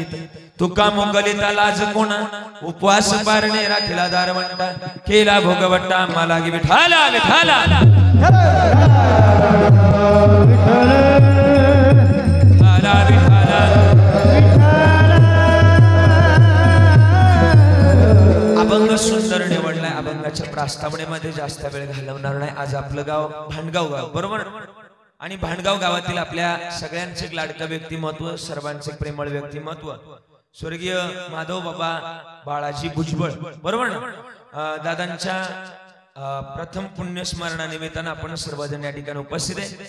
देत तुका मोगलिता लाज कोणा उपवास पारणे राखिला दारवंटा केला भोगवट्टा मला गी विठाला विठाला अभंग सुंदर निवडलाय अभंगाच्या प्रास्तावनेमध्ये जास्त वेळ घालवणार नाही आज आपलं गाव भांडगाव गाव बरोबर आणि भांडगाव गावातील आपल्या सगळ्यांचे लाडकं व्यक्तिमत्व सर्वांचे प्रेमळ व्यक्तिमत्व स्वर्गीय माधव बाबा बाळाजी भुजबळ बरोबर ना दादांच्या प्रथम पुण्यस्मरणानिमित्तानं आपण सर्वजण या ठिकाणी उपस्थित आहे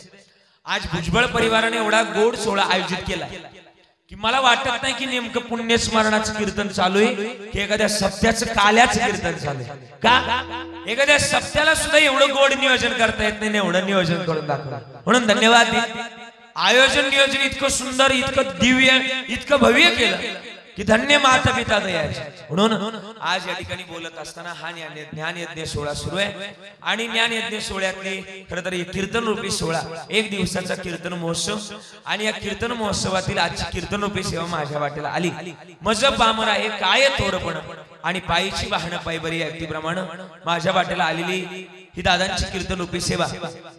आज भुजबळ परिवाराने एवढा गोड सोहळा आयोजित केला की मला वाटत नाही की नेमकं पुण्यस्मरणाचं कीर्तन चालू आहे की एखाद्या सप्त्याचं काल्याचं कीर्तन चालू आहे का एखाद्या सप्त्याला सुद्धा एवढं गोड नियोजन करता येत नाही एवढं नियोजन करून दाखवलं म्हणून धन्यवाद आयोजन नियोजन इतकं सुंदर इतकं दिव्य इतकं भव्य केलं की धन्य माता पिता दयाचे म्हणून आज या ठिकाणी बोलत असताना हा ज्ञान यज्ञ सोहळा सुरू आहे आणि ज्ञान यज्ञ सोहळ्यातली खरं तर कीर्तन रूपी सोहळा एक दिवसाचा कीर्तन महोत्सव आणि या कीर्तन महोत्सवातील आजची कीर्तन रूपी सेवा माझ्या वाटेला आली मज पामर आहे काय थोरपण आणि पायीची वाहन पायबरी अगदीप्रमाणे माझ्या वाटेला आलेली ही दादांची कीर्तन रूपी सेवा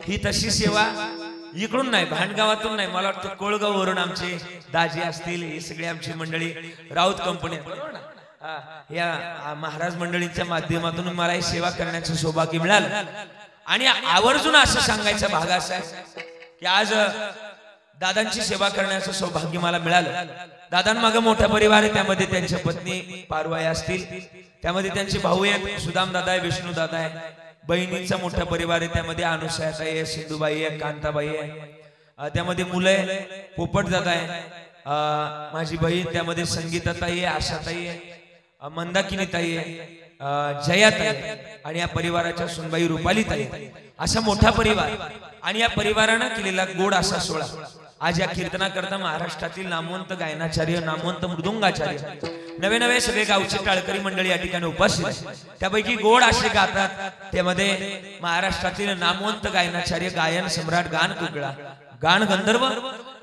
ही तशी सेवा इकडून नाही भांडगावातून नाही मला वाटतं कोळगाववरून आमचे दाजी असतील ही सगळी आमची मंडळी राऊत कंपनी या महाराज मंडळींच्या माध्यमातून मला ही सेवा करण्याचं सौभाग्य मिळालं आणि आवर्जून असं सांगायचा भाग असा आहे की आज दादांची सेवा करण्याचं सौभाग्य मला मिळालं दादांमागे मोठा परिवार आहे त्यामध्ये त्यांच्या पत्नी पारवाई असतील त्यामध्ये त्यांचे भाऊ आहेत सुदाम दादा आहे विष्णू दादा आहे बहिणींचा मोठा परिवार आहे त्यामध्ये अनुसयाताई आहे सिंधुबाई आहे कांताबाई आहे त्यामध्ये मुलं आहे पोपट दादा आहे माझी बहीण त्यामध्ये संगीताताई आहे आशाताई आहे मंदाकिनीताई आहे जयाताई आणि या परिवाराच्या सुनबाई रुपालीताई असा मोठा परिवार आणि या परिवारानं केलेला गोड असा सोहळा आज या कीर्तनाकरता महाराष्ट्रातील नामवंत गायनाचार्य नामवंत मृदुंगाचार्य नवे नवे सगळे गावचे टाळकरी मंडळी या ठिकाणी उपस्थित आहे त्यापैकी गोड असे गातात त्यामध्ये महाराष्ट्रातील नामवंत गायनाचार्य गायन सम्राट गान कुकळा गान गंधर्व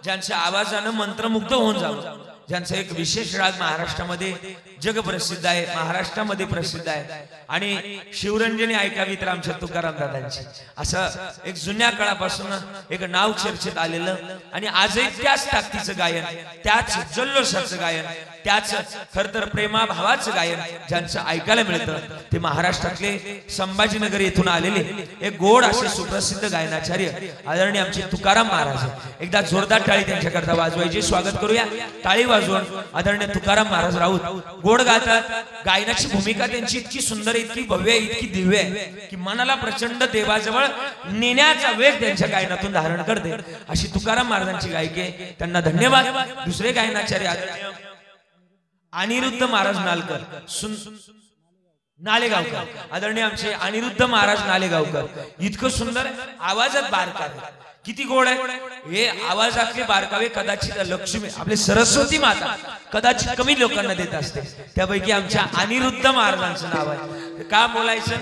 ज्यांच्या आवाजानं मंत्रमुग्ध होऊन जावं ज्यांचा एक विशेष राग महाराष्ट्रामध्ये जगप्रसिद्ध आहे महाराष्ट्रामध्ये प्रसिद्ध आहे आणि शिवरंजनी ऐकावी तर आमच्या तुकाराम दादांची असं एक जुन्या काळापासून एक नाव चर्चेत आलेलं आणि आजही त्याच ताकदीचं गायन त्याच जल्लोषाचं गायन त्याच खर तर प्रेमाभावाचं गायन ज्यांचं ऐकायला मिळतं ते महाराष्ट्रातले संभाजीनगर येथून आलेले एक गोड असे सुप्रसिद्ध गायनाचार्य आदरणीय आमचे तुकाराम महाराज एकदा जोरदार टाळी त्यांच्याकरता वाजवायची स्वागत करूया टाळी वाजवून आदरणीय तुकाराम महाराज राऊत गोड गातात गायनाची भूमिका त्यांची इतकी सुंदर इतकी भव्य इतकी दिव्य आहे की मनाला प्रचंड देवाजवळ नेण्याचा वेग त्यांच्या गायनातून धारण करते अशी तुकाराम महाराजांची गायकी आहे त्यांना धन्यवाद दुसरे गायनाचार्य आदरणीय अनिरुद्ध महाराज नालकर नालेगावकर आदरणीय आमचे अनिरुद्ध महाराज नालेगावकर इतकं सुंदर आवाजात बारकावे किती गोड आहे हे आवाजातले बारकावे कदाचित लक्ष्मी आपले सरस्वती माता कदाचित कमी लोकांना देत असते त्यापैकी आमच्या अनिरुद्ध महाराजांचं नाव आहे का बोलायचं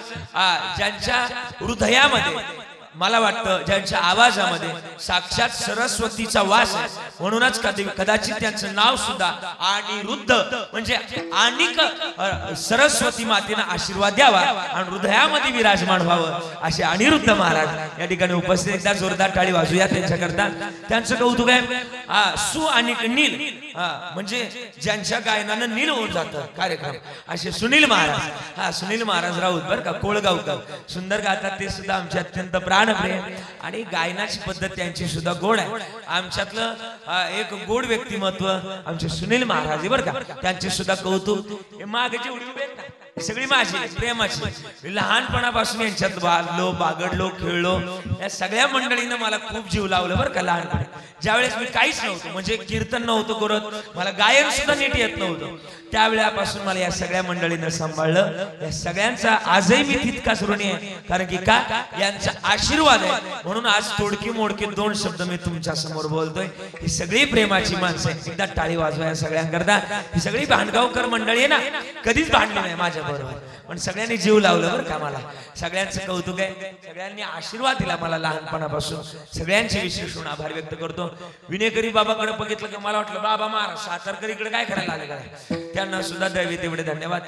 ज्यांच्या हृदयामध्ये मला वाटतं ज्यांच्या आवाजामध्ये साक्षात सरस्वतीचा वास आहे म्हणूनच कदाचित त्यांचं नाव सुद्धा अनिरुद्ध म्हणजे अनिक सरस्वती मातेनं आशीर्वाद द्यावा आणि हृदयामध्ये विराजमान व्हावं असे अनिरुद्ध महाराज या ठिकाणी उपस्थित एकदा जोरदार टाळी वाजूया त्यांच्याकरता त्यांचं कौतुक आहे सु आणि नील म्हणजे ज्यांच्या गायनानं नील होऊन जातं कार्यक्रम असे सुनील महाराज सुनील महाराज राऊत बरं का कोळगावकर सुंदर गातात ते सुद्धा आमचे अत्यंत प्राणप्रेम आणि गायनाची पद्धत त्यांची सुद्धा गोड आहे आमच्यातलं एक गोड व्यक्तिमत्व आमचे सुनील महाराज बरं का त्यांचे सुद्धा कौतुक मागची उडी सगळी माझी प्रेमाची लहानपणापासून यांच्यात बागलो बागडलो खेळलो या सगळ्या मंडळीनं मला खूप जीव लावलं बरं का लहानपणी ज्यावेळेस मी काहीच नव्हतं म्हणजे कीर्तन नव्हतं करत मला गायन सुद्धा नीट येत नव्हतं त्यावेळेपासून मला या सगळ्या मंडळीनं सांभाळलं या सगळ्यांचा आजही मी तितकाच ऋणी आहे कारण की का यांचा आशीर्वाद आहे म्हणून आज तोडकी मोडके दोन शब्द मी तुमच्या समोर बोलतोय ही सगळी प्रेमाची माणसं एकदा टाळी वाजवा या सगळ्यांकरता ही सगळी भांडगावकर मंडळी आहे ना कधीच भांडली नाही माझ्या बरोबर, पण सगळ्यांनी जीव लावलं बरं का मला. सगळ्यांचं कौतुक आहे, सगळ्यांनी आशीर्वाद दिला मला लहानपणापासून. सगळ्यांचे विशेष आभार व्यक्त करतो. विनेकरी बाबाकडे बघितलं की मला वाटलं बाबा महाराज सातारकरीकडे काय करायला आले काय, त्यांना सुद्धा दैवी तेवढे धन्यवाद.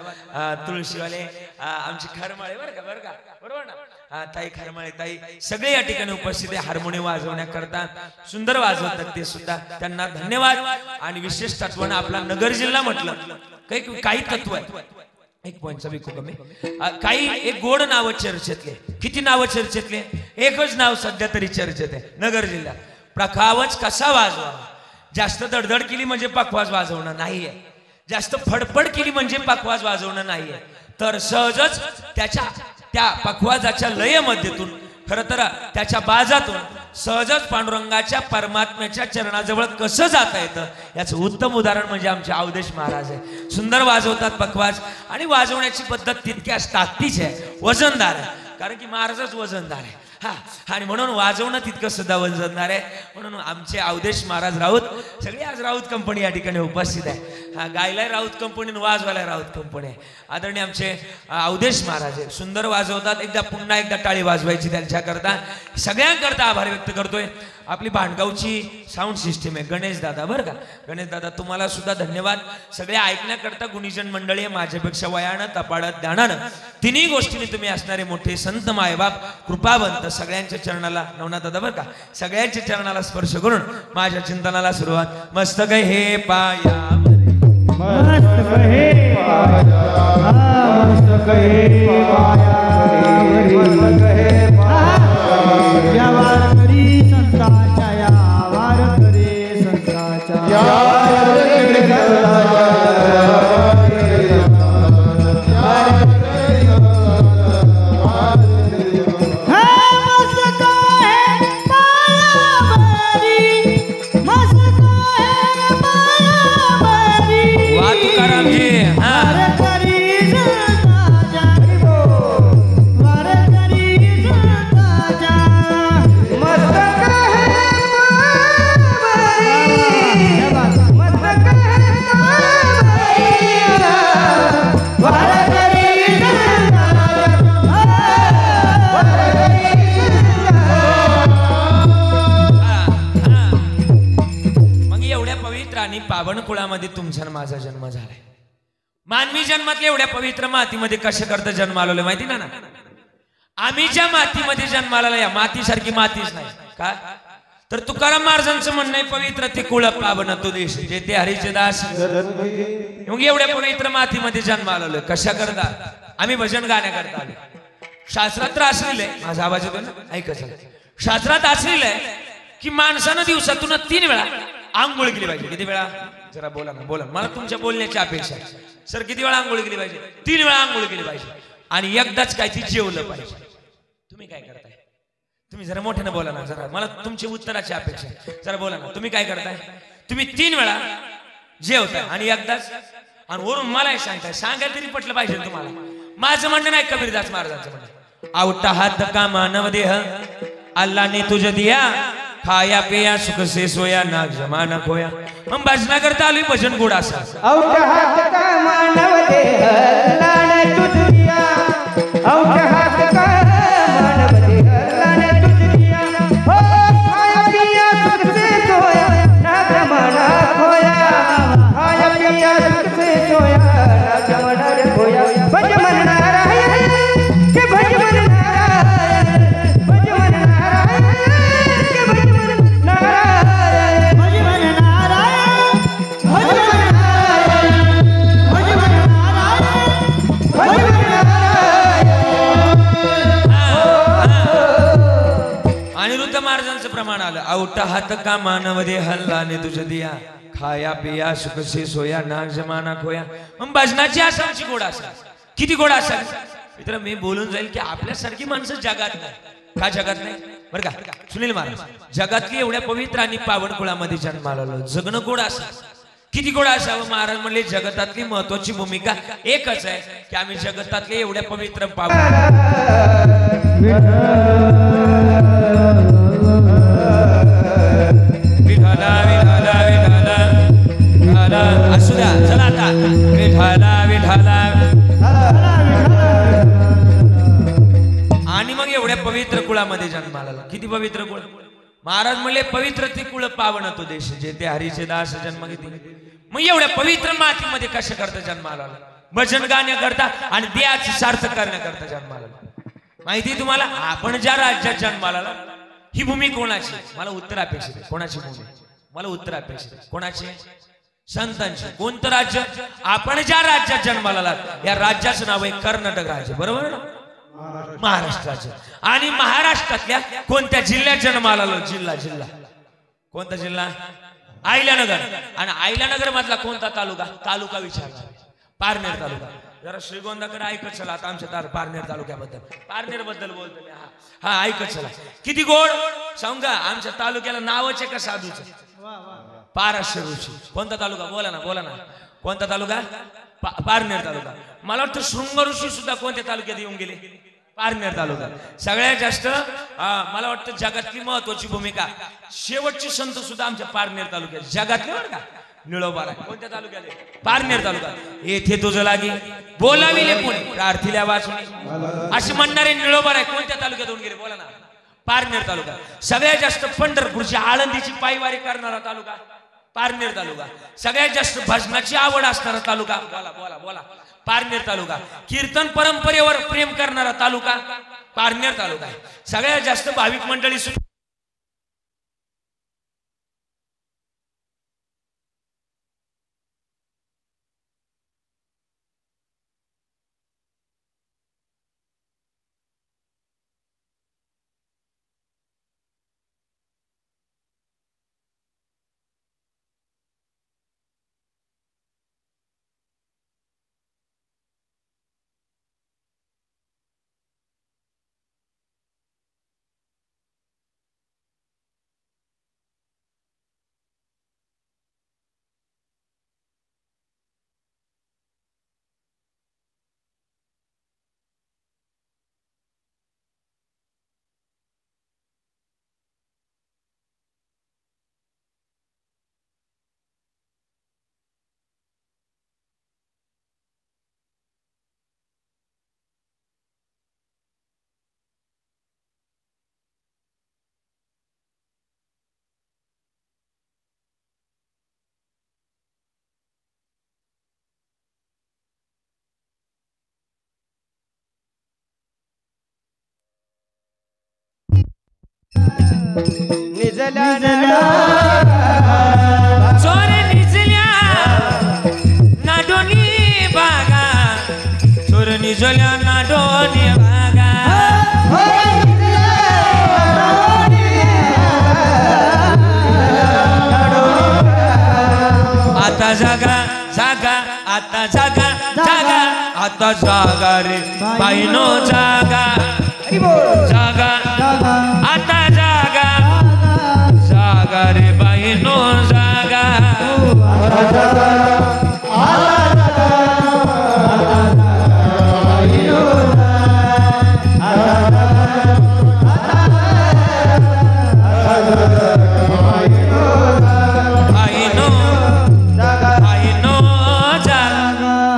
तुळशीवाले आमची खरमाळे बरं का बरोबर ना, ताई खरमाळे ताई सगळे या ठिकाणी उपस्थित आहे. हार्मोनियम वाजवण्याकरता सुंदर वाजवतात ते सुद्धा, त्यांना धन्यवाद. आणि विशेष तत्वानं आपला नगर जिल्हा म्हटलं काही तत्व आहे. एक पॉइंटचा विकू कमी, काही एक गोड नाव चर्चेतले. किती नाव चर्चेतले? एकच नाव सध्या तरी चर्चेत आहे नगर जिल्हा. प्रखावच कसा वाजवा. जास्त दडदड केली म्हणजे पखवाज वाजवणं नाहीये, जास्त फडफड केली म्हणजे पखवाज वाजवणं नाहीये, तर सहजच त्या पखवाजाच्या लयमध्येतून खर तर त्याच्या बाजातून सहजच पांडुरंगाच्या परमात्म्याच्या चरणाजवळ कसं जाता येतं याचं उत्तम उदाहरण म्हणजे आमचे अवधेश महाराज आहे. सुंदर वाजवतात पखवाज आणि वाजवण्याची पद्धत तितक्याच ताकदीची आहे, वजनदार आहे. कारण की महाराजच वजनदार आहे आणि म्हणून वाजवणं तितकं सुद्धा वजनदार आहे. म्हणून आमचे अवधेश महाराज राऊत, सगळे आज राऊत कंपनी या ठिकाणी उपस्थित आहे. गायलाय राऊत कंपनी, वाजवायला राऊत कंपनी आहे. आदरणीय आमचे अवधेश महाराज आहे, सुंदर वाजवतात. पुन्हा एकदा टाळी वाजवायची त्यांच्याकरता. सगळ्यांकरता आभार व्यक्त करतोय. आपली भांडगावची साऊंड सिस्टीम आहे गणेश दादा बरं का, गणेश दादा तुम्हाला सुद्धा धन्यवाद. सगळ्या ऐकण्याकरता गुणीजन मंडळी आहे, माझ्यापेक्षा वयानं तपाडत ज्ञानानं तिन्ही गोष्टीने तुम्ही असणारे मोठे संत मायबाप कृपावंत, सगळ्यांच्या चरणाला नवनाथ दादा बरं का, सगळ्यांच्या चरणाला स्पर्श करून माझ्या चिंतनाला सुरुवात. मस्तक हे पाया मस्तक हे पाया मस्तक हे पाया मस्तक हे पाया वारकरी संतांच्या या वारकरी संतांच्या पावन कुळामध्ये तुमचा माझा जन्म झालाय. मानवी जन्मातल्या एवढ्या पवित्र मातीमध्ये कशा करता जन्म आलोय माहिती ना. आम्ही ज्या मातीमध्ये जन्माला या मातीसारखी मातीच नाही का, तर तुकाराम महाराजांचं म्हणणं आहे पवित्र ते कुळ पावन तो देश जे ते हरीचे दास. मग एवढ्या पवित्र मातीमध्ये जन्म आलोय कशा करता? आम्ही भजन गाण्याकरता आलो. शास्त्रात असलेलं माझा आवाज येतो ना, ऐकच. शास्त्रात असलेलं की माणसानं दिवसातून 3 वेळा आंघोळ केली पाहिजे. किती वेळा? जरा बोला ना, बोला. मला तुमच्या बोलण्याची अपेक्षा आहे. सर किती वेळा आंघोळ केली पाहिजे? 3 वेळा आंघोळ केली पाहिजे. आणि एकदाच काय ती जेवलं पाहिजे. तुम्ही काय करताय? तुम्ही जरा मोठ्यानं बोला ना, जरा मला तुमची उत्तराची अपेक्षा आहे. जरा बोला ना, तुम्ही काय करताय? तुम्ही 3 वेळा जेवताय आणि एकदाच, आणि वरून मला सांगताय. सांगायला तरी पटलं पाहिजे तुम्हाला. माझं म्हणणं नाही, कबीरदास महाराजांचं म्हणणं. आवटा हात का मानव देह अल्लाह ने तुझे दिया, खाया पिया सुख से सोया ना जमाना खोया. मग भजना करता आलोय भजन गोड असा. औटा हात का मानव देह अल्लाह ने तुझे दिया, औटा हात का मानव देह अल्लाह ने तुझे दिया, हो खाया पिया सुख से सोया ना जमाना खोया, खाया पिया सुख से सोया ना जमाना खोया. भज मन नारायण के भज मन नारायण, भज मन नारायण के भज मन नारायण, भज मन नारायण, भज मन नारायण, भज मन नारायण, भज मन नारायण. अनिरुद्ध महाराजांचं प्रमाण आलं. औटा हात का मानव दे हल्ला ने तुझ दिया, खाया पिया सुख से सोया नाग जमाना खोया. मग भजनाची आसामची गोड असा. किती गोड असाल मित्र. मी बोलून जाईल की आपल्यासारखी माणसं जगात नाही. का जगात नाही बरं का सुनील महाराज? जगातली एवढ्या पवित्र आणि पावन कुळामध्ये जन्माला आलो. जगणं गोड असा. किती गोड असावं? महाराज म्हणले जगतातली महत्वाची भूमिका एकच आहे की आम्ही जगतातले एवढ्या पवित्र पावन विठाला विठाला विठाला असू द्या. चला आता विठाला विठाला कुळामध्ये जन्माला आला. किती पवित्र कुळ. महाराज म्हणले पवित्र ते कुळ पावन तो देश जे ते हरीचे दास जन्म घेतले. मग एवढ्या पवित्र मातीमध्ये कशा करता जन्माला आला. भजन गाण्याकरता आणि देहाची सार्थक करण्याकरता जन्माला आला. माहिती तुम्हाला आपण ज्या राज्यात जन्माला आला ही भूमी कोणाची. मला उत्तर अपेक्षित आहे. कोणाची भूमी. मला उत्तर अपेक्षित आहे. कोणाची. संतांची. कोणतं राज्य. आपण ज्या राज्यात जन्माला आलात या राज्याचं नाव आहे कर्नाटक राज्य. बरोबर ना. महाराष्ट्र राज्य. आणि महाराष्ट्रातल्या कोणत्या जिल्ह्यात जन्माला आलो. जिल्हा जिल्हा कोणता जिल्हा. अहिल्यानगर. आणि अहिल्यानगर मधला कोणता तालुका. तालुका विचारला. पारनेर तालुका. जरा श्रीगोंदाकडे ऐकत चला आता आमच्या पारनेर तालुक्याबद्दल. पारनेर बद्दल बोलतो मी. हा ऐकत चला. किती गोड सांगा. आमच्या तालुक्याला नावच आहे का साधूच. पाराशर ऋषी. कोणता तालुका. बोला ना बोला ना. कोणता तालुका. पारनेर तालुका. मला वाटतं शृंग ऋषी सुद्धा कोणत्या तालुक्यात येऊन गेले. पारनेर तालुका. सगळ्यात जास्त मला वाटतं जगातली महत्वाची भूमिका शेवटचे संत सुद्धा आमच्या पारनेर तालुक्यात. जगातले बरं का. निळोबाला कोणत्या तालुक्यात. पारनेर तालुका. येथे तुझं लागी बोलाविले कोणी प्रार्थील्या वाचून अशी म्हणणारे निळोबाला कोणत्या तालुक्यात होऊन गेले. बोला ना. पारनेर तालुका. सगळ्यात जास्त पंढरपूरची आळंदीची पायवारी करणारा तालुका पारनेर तालुका. सगळ्यात जास्त भजनाची आवड असणारा तालुका. बोला बोला बोला. पारनेर तालुका. कीर्तन परंपरेवर प्रेम करणारा तालुका पारनेर तालुका. सगळ्यात जास्त भाविक मंडळी निजल्या चोर निजल्या नाडोनी बागा. चोर निजल्या नाडोनी बागा. आता जागा जागा आता जागा जागा आता जागा रे बाईनो जागा. जागा आता जागा जागा रे बाईनो जागा.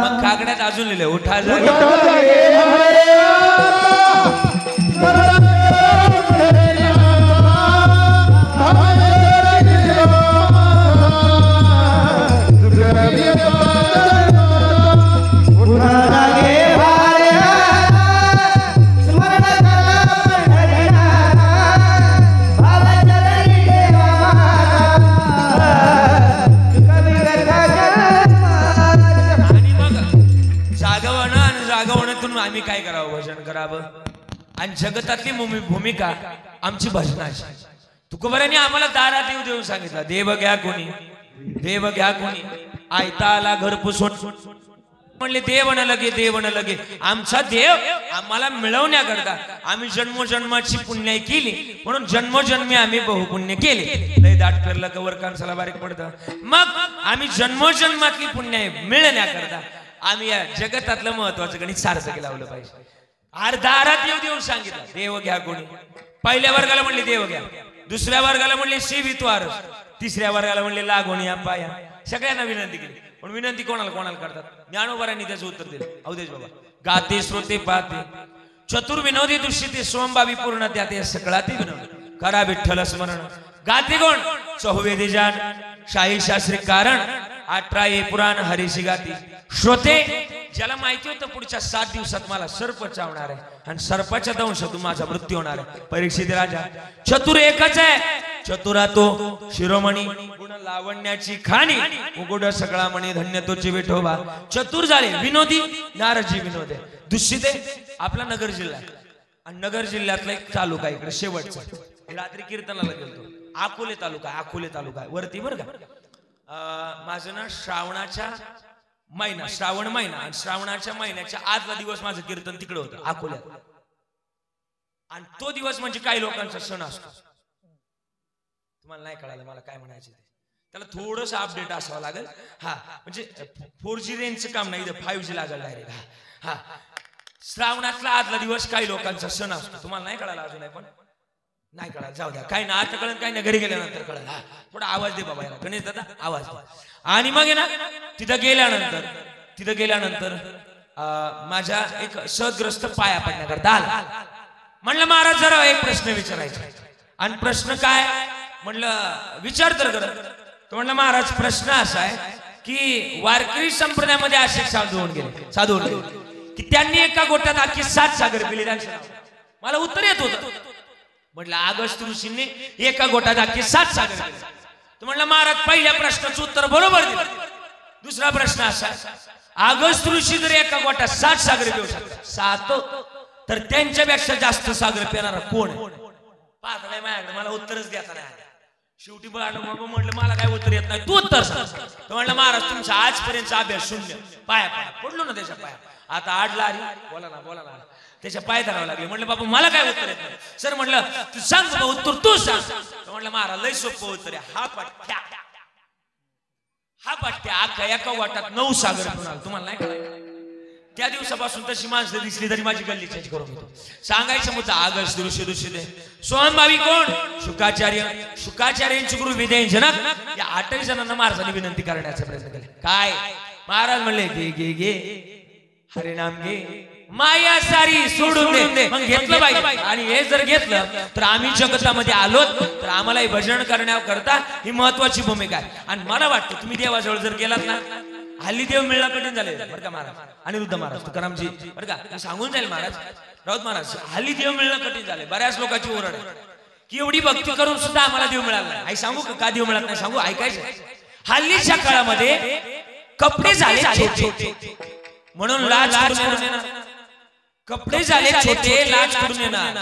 मग कागड्यात अजून लिहिले उठा जागा. आम्ही काय करावं. भजन करावं. आणि जगतातली भूमिका आमची भजनाची. तुकोबारांनी आम्हाला दारात येऊ देऊन सांगितलं. देव घ्या कोणी देव घ्या कोणी आयता आला घर पुसून म्हणले देव न लगे देव न लगे. आमचा देव आम्हाला मिळवण्याकरता आम्ही जन्मोजन्माची पुण्याई केली म्हणून जन्मोजन्मी आम्ही बहुपुण्य केले. लय दाट फिरलं कवर कांसाला बारीक पडतं. मग आम्ही जन्मोजन्मातली पुण्याई मिळण्याकरता आम्ही या जगतातलं महत्वाचं गणित सार्थक लावलं पाहिजे. दारात येऊ देऊन सांगितलं देव घ्या कोणी. पहिल्या वर्गाला म्हणले देव घ्या. दुसऱ्या वर्गाला म्हणले सेवित्वार. तिसऱ्या वर्गाला म्हणले लागोणी या पाया. सगळ्यांना विनंती केली. पण विनंती कोणाला कोणाला करतात. ज्ञानोबारांनी त्याचं उत्तर दिलं. अवधेश बाबा गाते श्रोते पाहते चतुर्विनोदी दुष्यते सोमबावी पूर्ण त्याते सकळाते विनोद करा विठ्ठल स्मरण गाते कोण चहुवेदी जाण शाही शास्त्री कारण 18 ये पुराण हरीशी गाती श्रोते ज्याला माहिती होतं पुढच्या 7 दिवसात मला सर्प चावणार आहे आणि सर्पाच्या दंशातून माझा मृत्यू होणार आहे परीक्षित राजा चतुर एकच आहे चतुरा तो शिरोमणी गुण लावण्याची खाणी उघड सगळा मणी धन्य तोची विठोबा चतुर झाले विनोदी नारजी विनोद आहे दुष्यते आपला नगर जिल्हा आहे आणि नगर जिल्ह्यातला एक तालुका इकडे शेवटचा रात्री कीर्तनाला गेलो अकोले तालुका वरती बरं का माझं ना श्रावणाच्या महिना श्रावण महिना आणि श्रावणाच्या महिन्याच्या आजला दिवस माझं कीर्तन तिकडे होतं अकोल्यात आणि तो दिवस म्हणजे काही लोकांचा सण असतो तुम्हाला नाही कळालं मला काय म्हणायचं त्याला थोडंसं अपडेट असावं लागेल हा म्हणजे 4G रेंजचं काम नाही 5G लागेल डायरेक्ट हा श्रावणातला आजला दिवस काही लोकांचा सण असतो तुम्हाला नाही कळालं अजून पण नाही कळालं जाऊ द्या काही ना आता कळलं काही ना घरी गेल्यानंतर कळलं हा थोडा आवाज दे बाबा याला गणेश दादा आवाज दे आणि मग ना तिथं गेल्यानंतर माझ्या एक सदग्रस्त पाया पडण्याकरता आला म्हणलं महाराज जरा एक प्रश्न विचारायचा आणि प्रश्न काय म्हणलं विचार तर कर तो म्हणलं महाराज प्रश्न असा आहे की वारकरी संप्रदायामध्ये असे साधू होऊन गेले की त्यांनी एका गोट्यात अख्खी 7 सागर पिली मला उत्तर येत होतं म्हटलं अगस्त्य ऋषींनी एका गोट्यात अख्खी 7 सागर पिली तो म्हणलं महाराज पहिल्या प्रश्नाचं उत्तर बरोबर दिलं दुसरा प्रश्न असा अगस्त्य ऋषी जर एका गोट्यात 7 सागर पिऊ शकतात 7 तर त्यांच्यापेक्षा जास्त सागर पिणारा कोण पाहत नाही माझ्याकडे मला उत्तरच देता नाही शेवटी म्हटलं मला काय उत्तर येत नाही तू उत्तर सांग तो म्हणलं महाराज तुमचा आजपर्यंतचा अभ्यास शून्य पाया पडलो ना त्याच्या पाया आता आडला बोला ना त्याच्या पाय धरावं लागले म्हटलं बाबा मला काय उत्तर येत नाही सर म्हटलं तू सांग बाबा उत्तर तू सांग म्हटलं महाराज लय सोपं उत्तर आहे हा पठ्ठ्या अख्खा एका वाटात 9 सागर पिणार तुम्हाला नाही कळायचं त्या दिवसापासून तशी माणसं दिसली तरी माझी गल्ली चेंज करून घेतो सांगायचं मुद्दा अगस्त्य ऋषी दे सोमबावी कोण शुकाचार्यांचे गुरु विदय जनक या 8 जणांना महाराजांनी विनंती करण्याचा प्रयत्न केला काय महाराज म्हणले घे हरिनाम घे माया सारी सोडून दे मग घेतलं पाहिजे आणि हे जर घेतलं तर आम्ही जगतामध्ये आलो तर आम्हाला भजन करण्याकरता ही महत्वाची भूमिका आहे आणि मला वाटतं तुम्ही देवाजवळ जर गेलात ना हल्ली देव मिळणं कठीण झाले बरं का महाराज अनिरुद्ध महाराज तुकारामजी बरं का सांगून जाईल महाराज राऊत महाराज हल्ली देव मिळणं कठीण झाले बऱ्याच लोकांची ओरड आहे की एवढी भक्ती करून सुद्धा आम्हाला देव मिळाला नाही आई सांगू का देव मिळत नाही सांगू ऐकायचं हल्लीच्या काळामध्ये कपडे झाले छोटे म्हणून लाज करून येणार कपडे झाले छोटे लाज करून येणार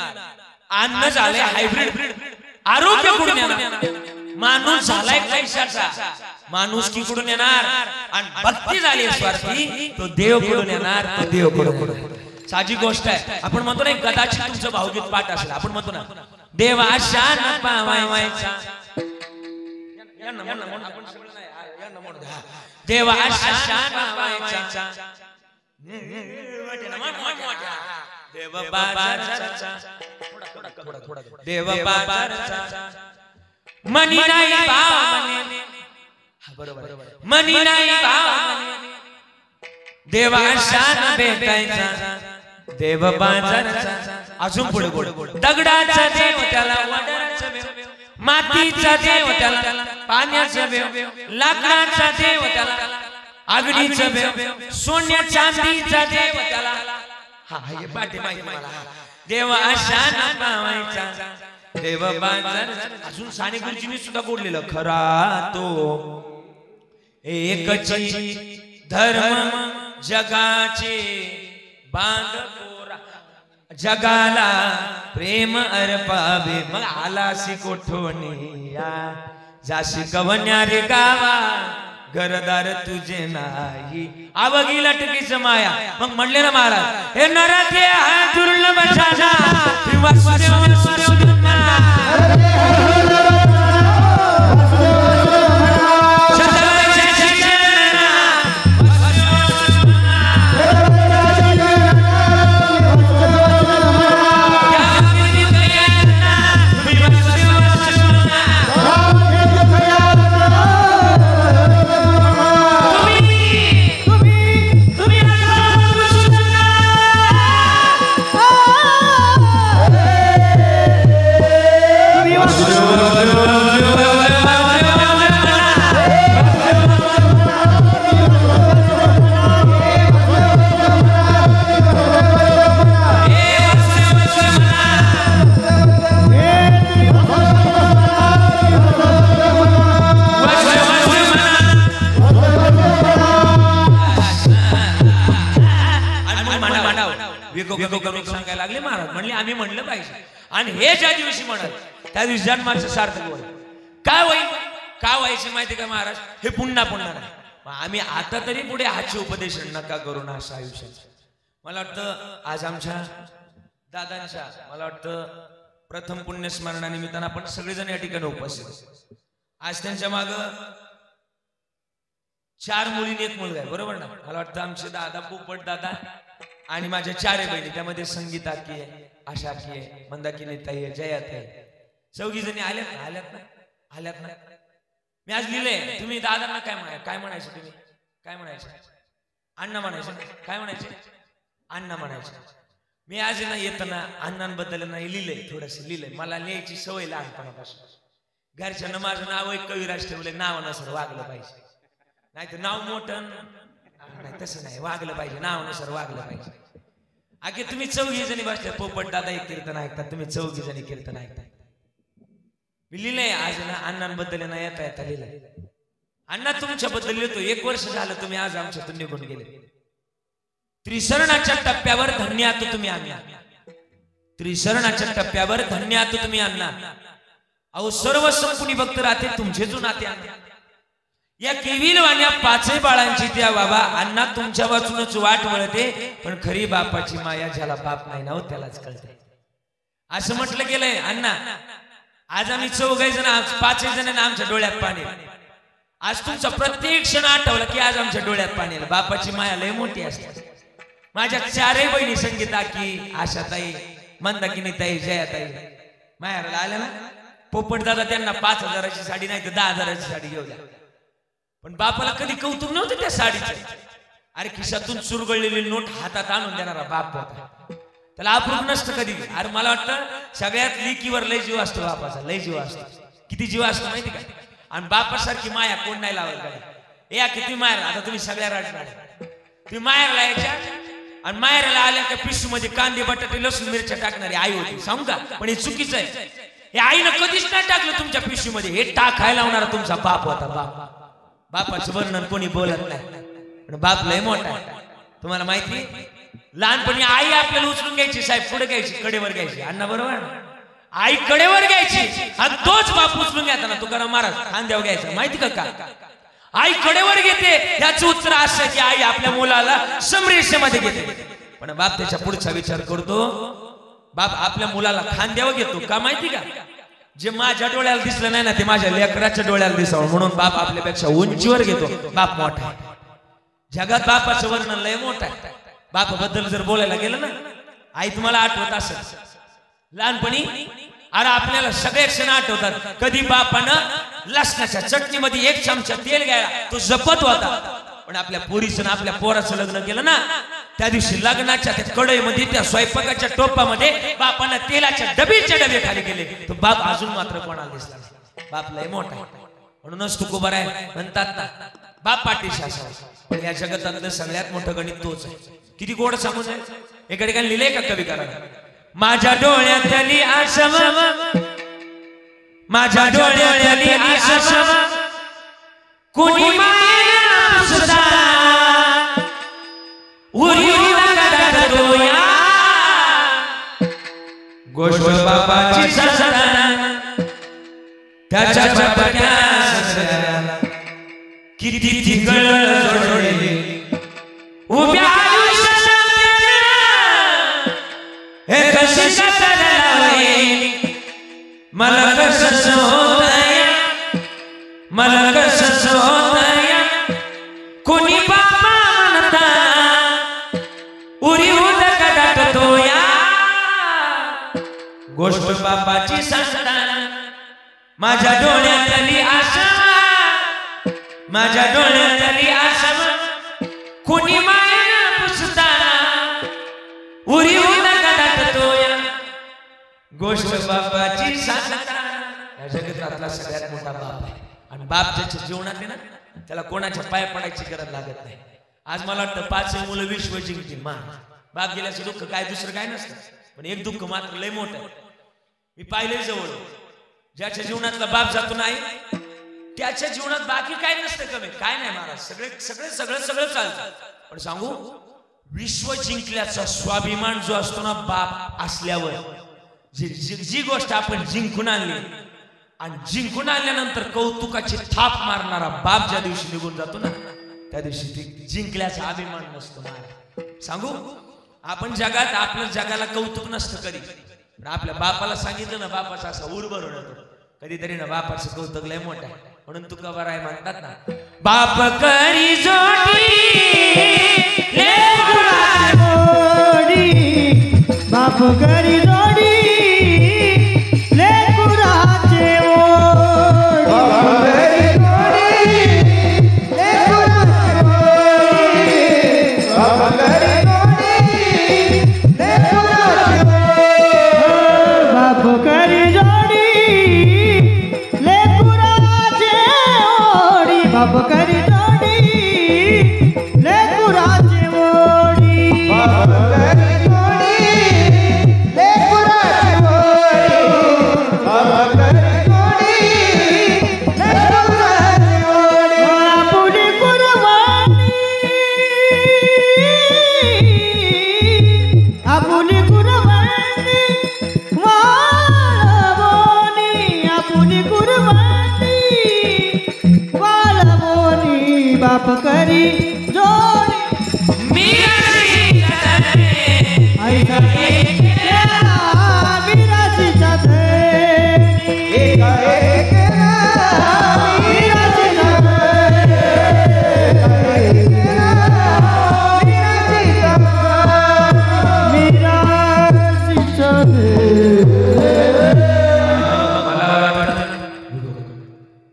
अन्न झाले हायब्रिड आरोग्य कुठून येणार माणूस झालाय पैशाचा माणूस की कुठून येणार आणि भक्ती झाली स्वार्थी तो देव कुठून येणार तो देव कुठून साजी गोष्ट आहे आपण म्हणतो ना कदाचित तुमचं भावगीत पाठ असेल आपण म्हणतो ना देवा शान पावायचा देवा शान पावायचा देव बाजाराचा देव बाजाराचा मनी नाही भाव बरोबर मनी नाही भाव देवा शान भेटायचा देव बाजाराचा अजून पुढे दगडाचा देव त्याला वडाचा देव मातीचा देव त्याला पाण्याचा देव लाकडाचा देव त्याला अग्नीचा देव सोन्या चांदीचा देव त्याला हा हे पाठी माहिती मला देव शान पावायचा देव बाजार अजून साने गुरुजींनी सुद्धा बोललेलं खरा तो एकची धर्म जगाचे बांधकोरा जगाला प्रेम अर्पावे मग आलासी कोठवणीया जाशी कवन्या रे गावा घरदार तुझे नाही आवगी लटकीच माया मग म्हणले ना महाराज हे नरके हा दुर्लभ झाला Oh गेगो करून सांगायला लागले महाराज. म्हणले आम्ही म्हणलं पाहिजे. आणि हे ज्या दिवशी म्हणाल त्या दिवशी जन्माचं सार्थक होईल. काय होईल? का व्हायचे माहिती का महाराज? हे पुन्हा पुन्हा नाही. आम्ही आता तरी पुढे हाचे उपदेश नका करू ना असं आयुष्याचं. मला वाटतं आज आमच्या दादांच्या मला वाटतं प्रथम पुण्यस्मरणानिमित्तानं आपण सगळेजण या ठिकाणी उपस्थित. आज त्यांच्या माग 4 मुली आणि 1 मुलगा आहे, बरोबर ना? मला वाटतं आमचे दादा पोपट दादा आणि माझ्या 4 बहिणी, त्यामध्ये संगीता की आहे, आशा की आहे, मंदाकिनी ताई आहे, जया ताई. 4 जणी आल्यात ना. मी आज लिहिलंय. तुम्ही दादांना काय म्हणायचं? तुम्ही काय म्हणायचं? अण्णा म्हणायचं. काय म्हणायचे? अण्णा म्हणायचे. मी आज ना येताना अण्णांबद्दल नाही लिहिलंय, थोडस लिहिलंय. मला लिहायची सवय लहानपणापासून. घरच्यांना माझं नाव एक कविराज ठेवलंय. नाव नसर वागलं पाहिजे, नाही तर नाव मोठं नाही, तसं नाही. वागलं पाहिजे, नाव नसर वागलं पाहिजे. आगे तुम्ही 4 जणी बसल्या. पोपट दादा एक कीर्तन ऐकतात, तुम्ही 4 जणी कीर्तन ऐकतात. मी लिहिलंय आज ना अण्णांबद्दल ना येता लिहिलंय. अण्णा तुमच्याबद्दल लिहितो. 1 वर्ष झालं तुम्ही आज आमच्यातून निघून गेले. त्रिशरणाच्या टप्प्यावर धन्य आहात तुम्ही अण्णा. त्रिशरणाच्या टप्प्यावर धन्य आहात तुम्ही अण्णा. अहो सर्व संपुनी भक्त राहते तुमचे जो नाते अण्णा. या केविल वाण्या 5 बाळांची त्या बाबा अण्णा तुमच्या वाचूनच वाट वळते. पण खरी बापाची माया ज्याला बाप नाही ना त्यालाच कळते, असं म्हटलं गेलंय. अण्णा आज आम्ही 4 जण, 5 जणांना आमच्या डोळ्यात पाणी. आज तुमचा प्रत्येक क्षण आठवला की आज आमच्या डोळ्यात पाणी. बापाची माया लय मोठी असते. माझ्या 4 बहिणी संगीता की, आशाताई, मंदाकिनी ताई, जयाताई मायाला आल्या ना. पोपट दादा त्यांना 5,000ची साडी नाही तर 10,000ची साडी घेऊ द्या. पण बापाला कधी कौतुक नव्हतं त्या साडीचं. अरे खिशातून चुरगळलेली नोट हातात आणून देणारा बाप होता. त्याला अप्रूप नसतं कधी. अरे मला वाटतं सगळ्यात लेकीवर लय जीव असतो बापाचा, लय जीव असतो. किती जीव असतो माहिती का? आणि बापासारखी माया कोण नाही लावत का? या किती मायर. आता तुम्ही सगळ्या रडणार. तुम्ही मायरला यायच्या आणि मायरला आल्या त्या पिशू मध्ये कांदे बटाटे लसूण मिरच्या टाकणारी आई होती, सांगू का? पण हे चुकीचं आहे. हे आईनं कधीच नाही टाकलं तुमच्या पिशू मध्ये. हे टाकायला लावणारा तुमचा बाप होता. बापाचं वर्णन कोणी बोलत नाही, पण बाप लय मोठा आहे. तुम्हाला माहिती, लहानपणी आई आपल्याला उचलून घ्यायची, साहेब पुढे घ्यायची, कडेवर घ्यायची. अण्णा बरोबर? आई कडेवर घ्यायची आणि तोच बाप उचलून घ्यायचा ना तुकाराम महाराज खांद्यावर घ्यायचा. माहिती का? आई कडेवर घेते याचं उत्तर असं की आई आपल्या मुलाला समरेशमध्ये घेते. पण बाप त्याच्या पुढचा विचार करतो. बाप आपल्या मुलाला खांद्यावर घेतो का माहिती का? जे माझ्या डोळ्याला दिसलं नाही ना ते माझ्या लेकराच्या डोळ्याला दिसावं म्हणून बाप आपल्यापेक्षा उंचीवर घेतो. बाप मोठा आहे. जगात बापाचं वर्णन लय मोठं आहे. बापाबद्दल जर बोलायला गेलं ना, आई तुम्हाला आठवत असेल लहानपणी. अरे आपल्याला सगळे क्षण आठवतात. कधी बापानं लसणाच्या चटणीमध्ये 1 चमचा तेल घ्यायला तो जपत होता. पण आपल्या पोरीचं आपल्या पोराचं लग्न केलं ना, त्या दिवशी लग्नाच्या त्या कढईमध्ये, त्या स्वयंपाकाच्या टोपामध्ये बापानं तेलाच्या डबे खाली गेले. तो बाप अजून मात्र कोणाला दिसला. बाप लय मोठा आहे. म्हणूनच तुकोबार आहे म्हणतात ना, बाप पाठीशी असावा. पण या जगातलं सगळ्यात मोठं गणित तोच आहे. किती गोड समज आहे. एका ठिकाणी लिहिले का कविकाराने, माझ्या डोळ्यातली आशा, माझ्या डोळ्यातली आशा कोणी माया सुद्धा उरी डोया. गोष्ट बाबाची ससरा त्याच्या किती तिकळ जोडले उभ्या हे कशी मला कसं होतंय, मला कसं होतंय कोणी बाबा म्हणता उरी उदक टाकतोया. गोष्ट बापाची सांगता माझ्या डोळ्यातली आशा, माझ्या डोळ्यातली आशा कोणी माया पुसता उरी उदक टाकतोया. गोष्ट बापाची सांगता. या जगतातला सगळ्यात मोठा बाप आहे. आणि बाप ज्याच्या जीवनात आहे ना त्याला कोणाच्या पाय पडायची गरज लागत नाही. आज मला वाटतं 5 मुलं विश्व जिंकतील. बाप गेल्याचं दुःख काय दुसरं काय नसतं, पण एक दुःख मात्र लय मोठं. मी पाहिले जवळ, ज्याच्या जीवनातला बाप जातो नाही त्याच्या जीवनात बाकी काय नसतं. कमी काय नाही महाराज, सगळं चालतं. पण सांगू, विश्व जिंकल्याचा स्वाभिमान जो असतो ना बाप असल्यावर, जी गोष्ट आपण जिंकून आणली आणि जिंकून आणल्यानंतर कौतुकाची थाप मारणारा बाप ज्या दिवशी निघून जातो ना, त्या दिवशी ती जिंकल्याचा अभिमान नसतो. महाराज सांगू, आपण जगात आपल्या जगाला कौतुक नसतं कधी, पण आपल्या बापाला सांगितलं ना, बापाचा असा उर भरून येतो कधीतरी ना. बापाचं कौतुक लय मोठं आहे, म्हणून तुकाबाराय म्हणतात ना, बाप करी जोडी बाप करी जोडी लेकुराचे बाप करी जोडी लेकुराचे ओढी, बाप करी जोडी लेकुराचे ओढी, बाप करी बाप करी जोडी मीराचीचा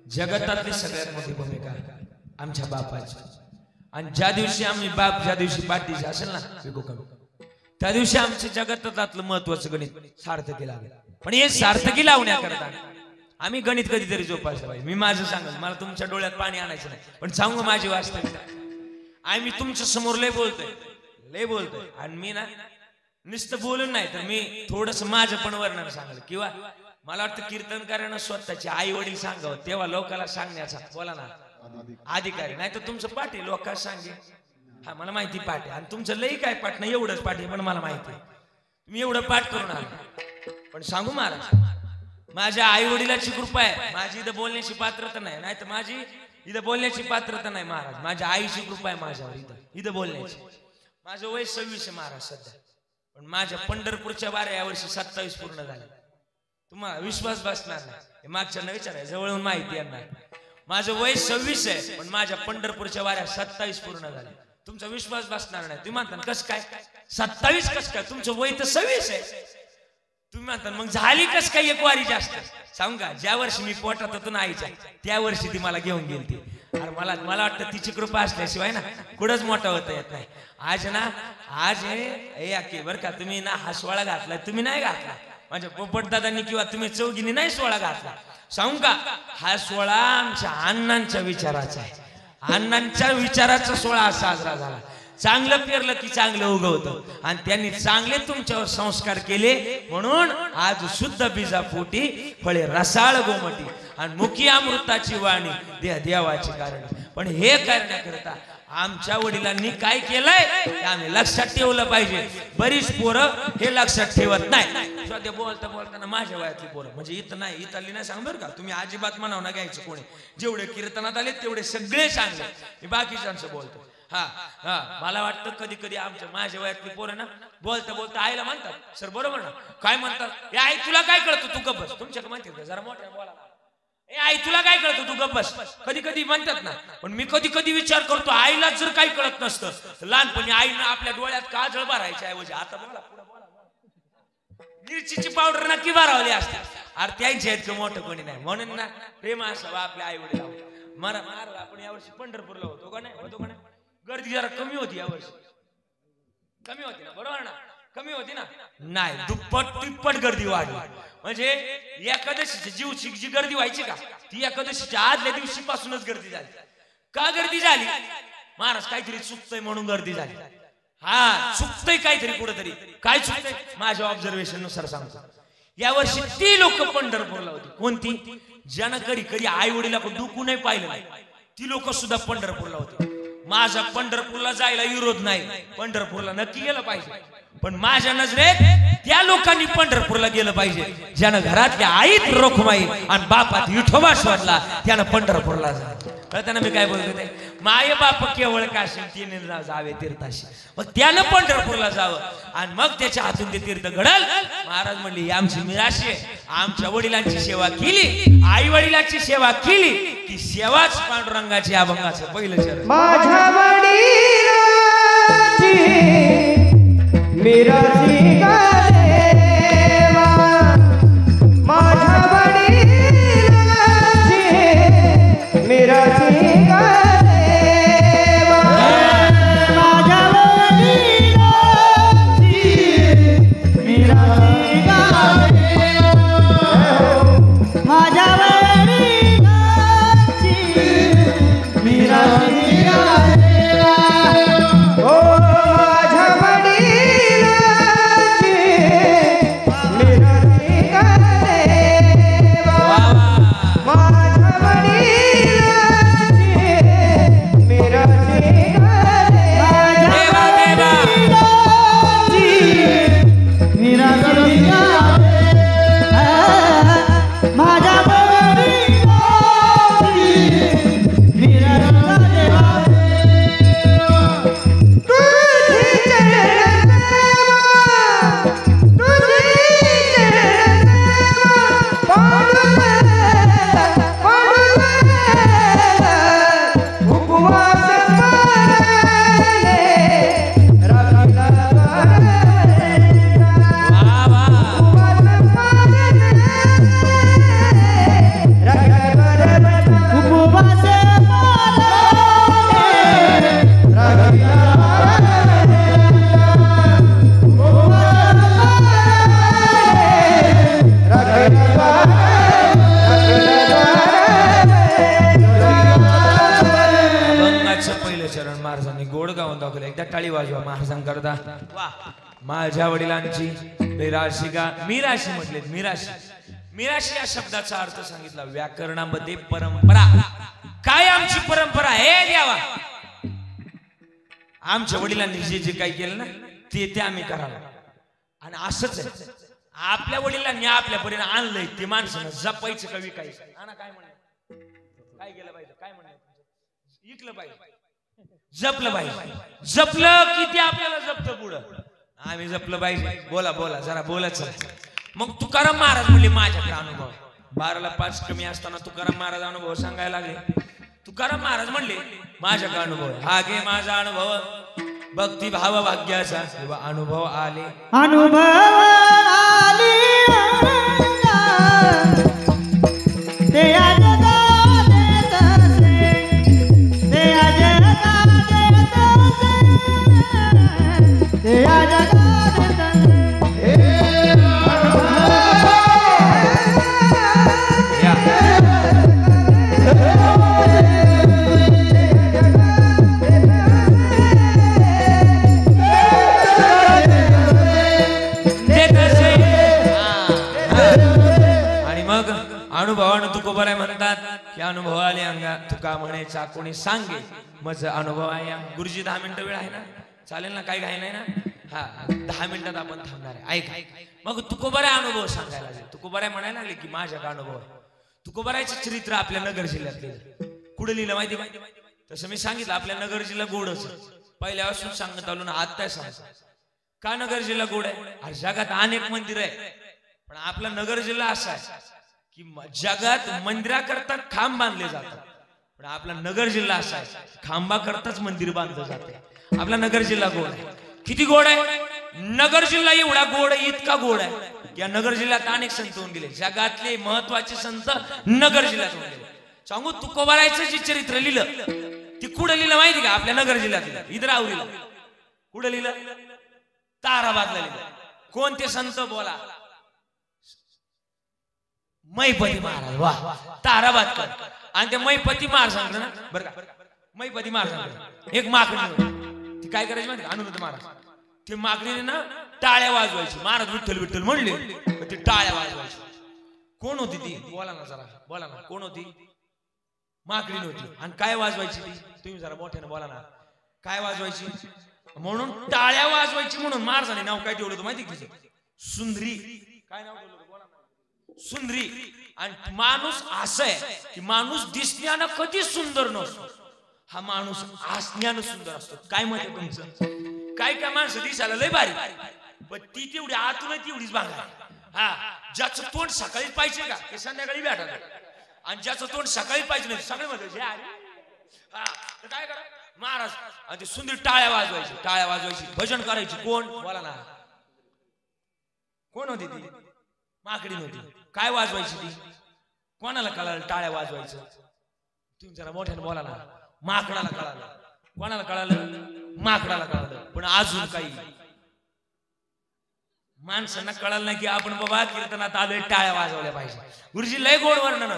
जगतातली सगळ्यात मोठी भूमिका आमच्या बापाची. आणि ज्या दिवशी आम्ही बाप ज्या दिवशी पाठीचे असेल ना, त्या दिवशी आमच्या जगतातलं महत्वाचं गणित सार्थकी लागेल. पण हे सार्थकी लावण्याकरता आम्ही गणित कधीतरी जोपासलं पाहिजे. मी माझं सांगेल, मला तुमच्या डोळ्यात पाणी आणायचं नाही, पण सांगू माझी वास्तविकता. आम्ही तुमच्या समोर लय बोलतोय आणि मी ना नुसतं बोलून नाही तर मी थोडस माझं पण वर्णन सांगेल. किंवा मला वाटतं कीर्तनकारांना स्वतःचे आई वडील सांगावं, तेव्हा लोकांना सांगण्याचा बोला ना अधिकारी. नाही तर तुमचं पाठ आहे लोकांना सांगे, हा मला माहिती पाठ आहे, आणि तुमचं लई काय पाठ नाही, एवढंच पाठ आहे पण मला माहिती आहे तुम्ही एवढं पाठ करून आला. पण सांगू महाराज, माझ्या आई वडिलाची कृपा आहे, माझी इथं बोलण्याची पात्रता नाही, नाही तर माझी इथं बोलण्याची पात्रता नाही महाराज. माझ्या आईची कृपा आहे माझ्यावर इथं बोलण्याची. माझं वय 26 आहे महाराज सध्या, पण माझ्या पंढरपूरच्या वाऱ्या यावर्षी 27 पूर्ण झाले. तुम्हाला विश्वास बसणार नाही, मागच्या न विचाराय जवळून माहिती येणार. माझं वय 26 आहे, पण माझ्या पंढरपूरच्या वाऱ्या 27 पूर्ण झाले. तुमचा विश्वास बसणार नाही. तुम्ही म्हणता कस काय 27 कस काय, तुमचं वय तर 26 आहे. तुम्ही म्हणता मग झाली कस काय एक वारी जास्त. सांगू का, ज्या वर्षी मी पोटात होतो ना आईच्या, त्या वर्षी ती मला घेऊन गेली ती. अरे मला वाटतं तिची कृपा असल्याशिवाय ना कुठंच मोठा होता येत नाही. आज हे बरं का, तुम्ही ना हा सोळा घातला, तुम्ही नाही घातला, माझ्या पोपट दादांनी किंवा तुम्ही चौघींनी नाही सोळा घातला. सांगू का, हा सोळा आमच्या अण्णांच्या विचाराचा आहे. अण्णांच्या विचाराचा सोळा साजरा झाला. चांगलं पेरलं की चांगलं उगवतं, आणि त्यांनी चांगले तुमच्यावर संस्कार केले म्हणून आज शुद्ध बीजापोटी फळे रसाळ गोमटी आणि मुखी अमृताची वाणी देवाची कारण. पण हे करण्याकरता आमच्या वडिलांनी काय केलंय ते आम्ही लक्षात ठेवलं पाहिजे. बरीच पोरं हे लक्षात ठेवत नाही. सध्या बोलताना माझ्या वयातली पोरं, म्हणजे इथं नाही, इथली नाही सांग बरं का, तुम्ही अजिबात म्हणावं ना घ्यायचं कोणी. जेवढे कीर्तनात आले तेवढे सगळे चांगले, मी बाकीच्यांचं बोलतो. मला वाटतं कधी कधी आमच्या माझ्या वयातली पोरं ना बोलता आईला म्हणतात, सर बरोबर ना, काय म्हणतात, हे आई तुला काय कळतं, तू गप्प बस. तुमच्याकडे म्हणते जरा मोठ्या बोला, ए आई तुला काय कळतं, तू गप्प बस. कधी कधी म्हणतात ना, पण मी कधी विचार करतो, आईला जर काही कळत नसतं तर लहानपणी आईनं आपल्या डोळ्यात काजळ भरायच्या ऐवजी आता बोला मिरचीची पावडर नक्की भरावली असते. अरे त्यांच्या इतकं मोठं कोणी नाही, म्हणून ना प्रेम असावं आपल्या आई वडील. महाराज आपण यावर्षी पंढरपूरला होतो का नाही, गर्दी जरा कमी होती यावर्षी, कमी होती ना, बरोबर ना, कमी होती ना, नाही दुप्पट तिप्पट गर्दी वाढली. म्हणजे एकादशीची जीवची जी गर्दी व्हायची का, ती एकादशीच्या आदल्या दिवशी पासूनच गर्दी झाली. का गर्दी झाली, महाराज काहीतरी चुकतंय म्हणून गर्दी झाली. चुकतंय काहीतरी कुठेतरी, काय चुकतंय माझ्या ऑब्झर्वेशन नुसार सांगतो. यावर्षी ती लोक पंढरपूरला होती. कोणती, ज्यानं कधी आई वडिलाकडे डुकू नाही पाहिलं नाही, ती लोक सुद्धा पंढरपूरला होती. माझा पंढरपूरला जायला विरोध नाही, पंढरपूरला नक्की गेलं पाहिजे, पण माझ्या नजरेत त्या लोकांनी पंढरपूरला गेलं पाहिजे ज्यानं घरातल्या आईत रोखमाई आणि बापात विठोबा शोधला, त्यानं पंढरपूरला जा. त्यांना मी काय बोलतो ते, माय बाप केवळ काशी तिने जावे तीर्थाशी, मग त्यानं पंढरपूरला जावं आणि मग त्याच्या हातून ते तीर्थ घडल. महाराज म्हणले ही आमची मिराशी आहे, आमच्या वडिलांची सेवा केली, आई वडिलांची सेवा केली की सेवाच पांडुरंगाची अभंगाचं पहिलं चरण. माझ्या वडिलांची मिराशी देवा, माझ्या वडिलांची मिराशी देवा, माझ्या वडिलांची मिराशी माझ्या वडिलांची मिराशी टाळी वाजवा महाराजांकरता. माझ्या वडिलांची मिराशी का, मिराशी म्हटले, मिराशी. मिराशी या शब्दाचा अर्थ सांगितला व्याकरणामध्ये परंपरा. काय आमची परंपरा हे द्यावा, आमच्या वडिलांनी जे जे काही केलं ना ते आम्ही करावं. आणि असंच आहे, आपल्या वडिलांनी आपल्यापर्यंत आणलंय ते माणसानं जपायचं का विकायचं. काय म्हणणं, काय केलं पाहिजे, काय म्हणणं, विकलं पाहिजे, जपलं पाहिजे. जपलं की ते आपल्याला जपतं पुढं. आम्ही जपलं पाहिजे. बोला बोला जरा बोलायचं. मग तुकाराम महाराज म्हणले माझ्याकडे अनुभव. 12ला 5 कमी असताना तुकाराम महाराज अनुभव सांगायला लागले. तुकाराम महाराज म्हणले माझ्याकडे अनुभव आहे. हा घे माझा अनुभव, भक्ती भाव भाग्याचा किंवा अनुभव आले, अनुभव आले ते अनुभवानं तुकोबराय म्हणतात की अनुभव आले अंगा तुका म्हणे चाकोणी सांगे मज अनुभव आहे. गुरुजी 10 मिनिटं वेळ आहे ना, चालेल ना, काही घाई नाही ना. हा 10 मिनिटात आपण थांबणार आहे. ऐक. मग तुकोबराय अनुभव सांगायला लागले. तुकोबराय म्हणायला लागले की माझ्याकडे अनुभव आहे. तुकोबरायचं चरित्र आपल्या नगर जिल्ह्यात लिहिलं. कुठे लिहिलं माहिती माहिती तसं मी सांगितलं आपल्या नगर जिल्हा गोडच पहिल्यापासून सांगत आलो ना, आता सांगतो का नगर जिल्हा गोड आहे. अरे जगात अनेक मंदिर आहे, पण आपला नगर जिल्हा असा आहे की जगात मंदिराकरता खांब बांधले जातात, पण आपला नगर जिल्हा असा आहे खांबा करताच मंदिर बांधलं जाते. आपला नगर जिल्हा गोड आहे. किती गोड आहे नगर जिल्हा, एवढा गोड आहे, इतका गोड आहे. या नगर जिल्ह्यात अनेक संत होऊन गेले, जगातले महत्वाचे संत नगर जिल्ह्यात होऊन गेले. सांगू तुकोबारायचं जे चरित्र लिहिलं ते कुठं लिहिलं माहिती का, आपल्या नगर जिल्ह्यात इद्रावरीला. कुठं लिहिलं, ताराबादला लिहिलं. कोणते संत बोला, मैपती महाराज. वा, ताराबादकर. आणि ते मैपती महाराज ना बरं का, मैपती महाराज एक मागणी होती, ती काय करायची माहिती, अनुरुद्ध महाराज ते मागणीने ना टाळ्या वाजवायची. महाराज विठ्ठल विठ्ठल म्हणले ते टाळ्या वाजवायची. कोण होती ती, बोला ना जरा, बोला ना, कोण होती, मागणी होती. आणि काय वाजवायची ती, तुम्ही जरा मोठ्याने बोला ना. काय वाजवायची म्हणून टाळ्या वाजवायची म्हणून महाराजांनी नाव काय ठेवलं होतं माहिती तुझं सुंदरी काय नाव ठेवलं होतं बोला सुंदरी आणि माणूस असं आहे की माणूस दिसण्यानं कधी सुंदर नसतो हा माणूस असण्यानं सुंदर असतो काय मत आहे तुमचं काय काय माणसं दिसायला लय भारी पण ती तेवढी आतून तेवढीच बांगा हा ज्याचं तोंड सकाळी पाहिजे का ते संध्याकाळी भेटत आणि ज्याचं तोंड सकाळी पाहिजे नाही सगळे मध्ये हा तर काय करा महाराज आणि ते सुंदर टाळ्या वाजवायची भजन करायची कोण बोला ना कोण होती ती माकडी नव्हती काय वाजवायची ती कोणाला कळालं टाळ्या वाजवायचं तुम्ही जरा मोठ्याने बोला ना माकडाला कळालं कोणाला कळालं माकडाला कळालं पण अजून काही माणसांना कळालं नाही की आपण बाबा कीर्तनात आलोय टाळ्या वाजवल्या पाहिजे गुरुजी लय गोड वर्णन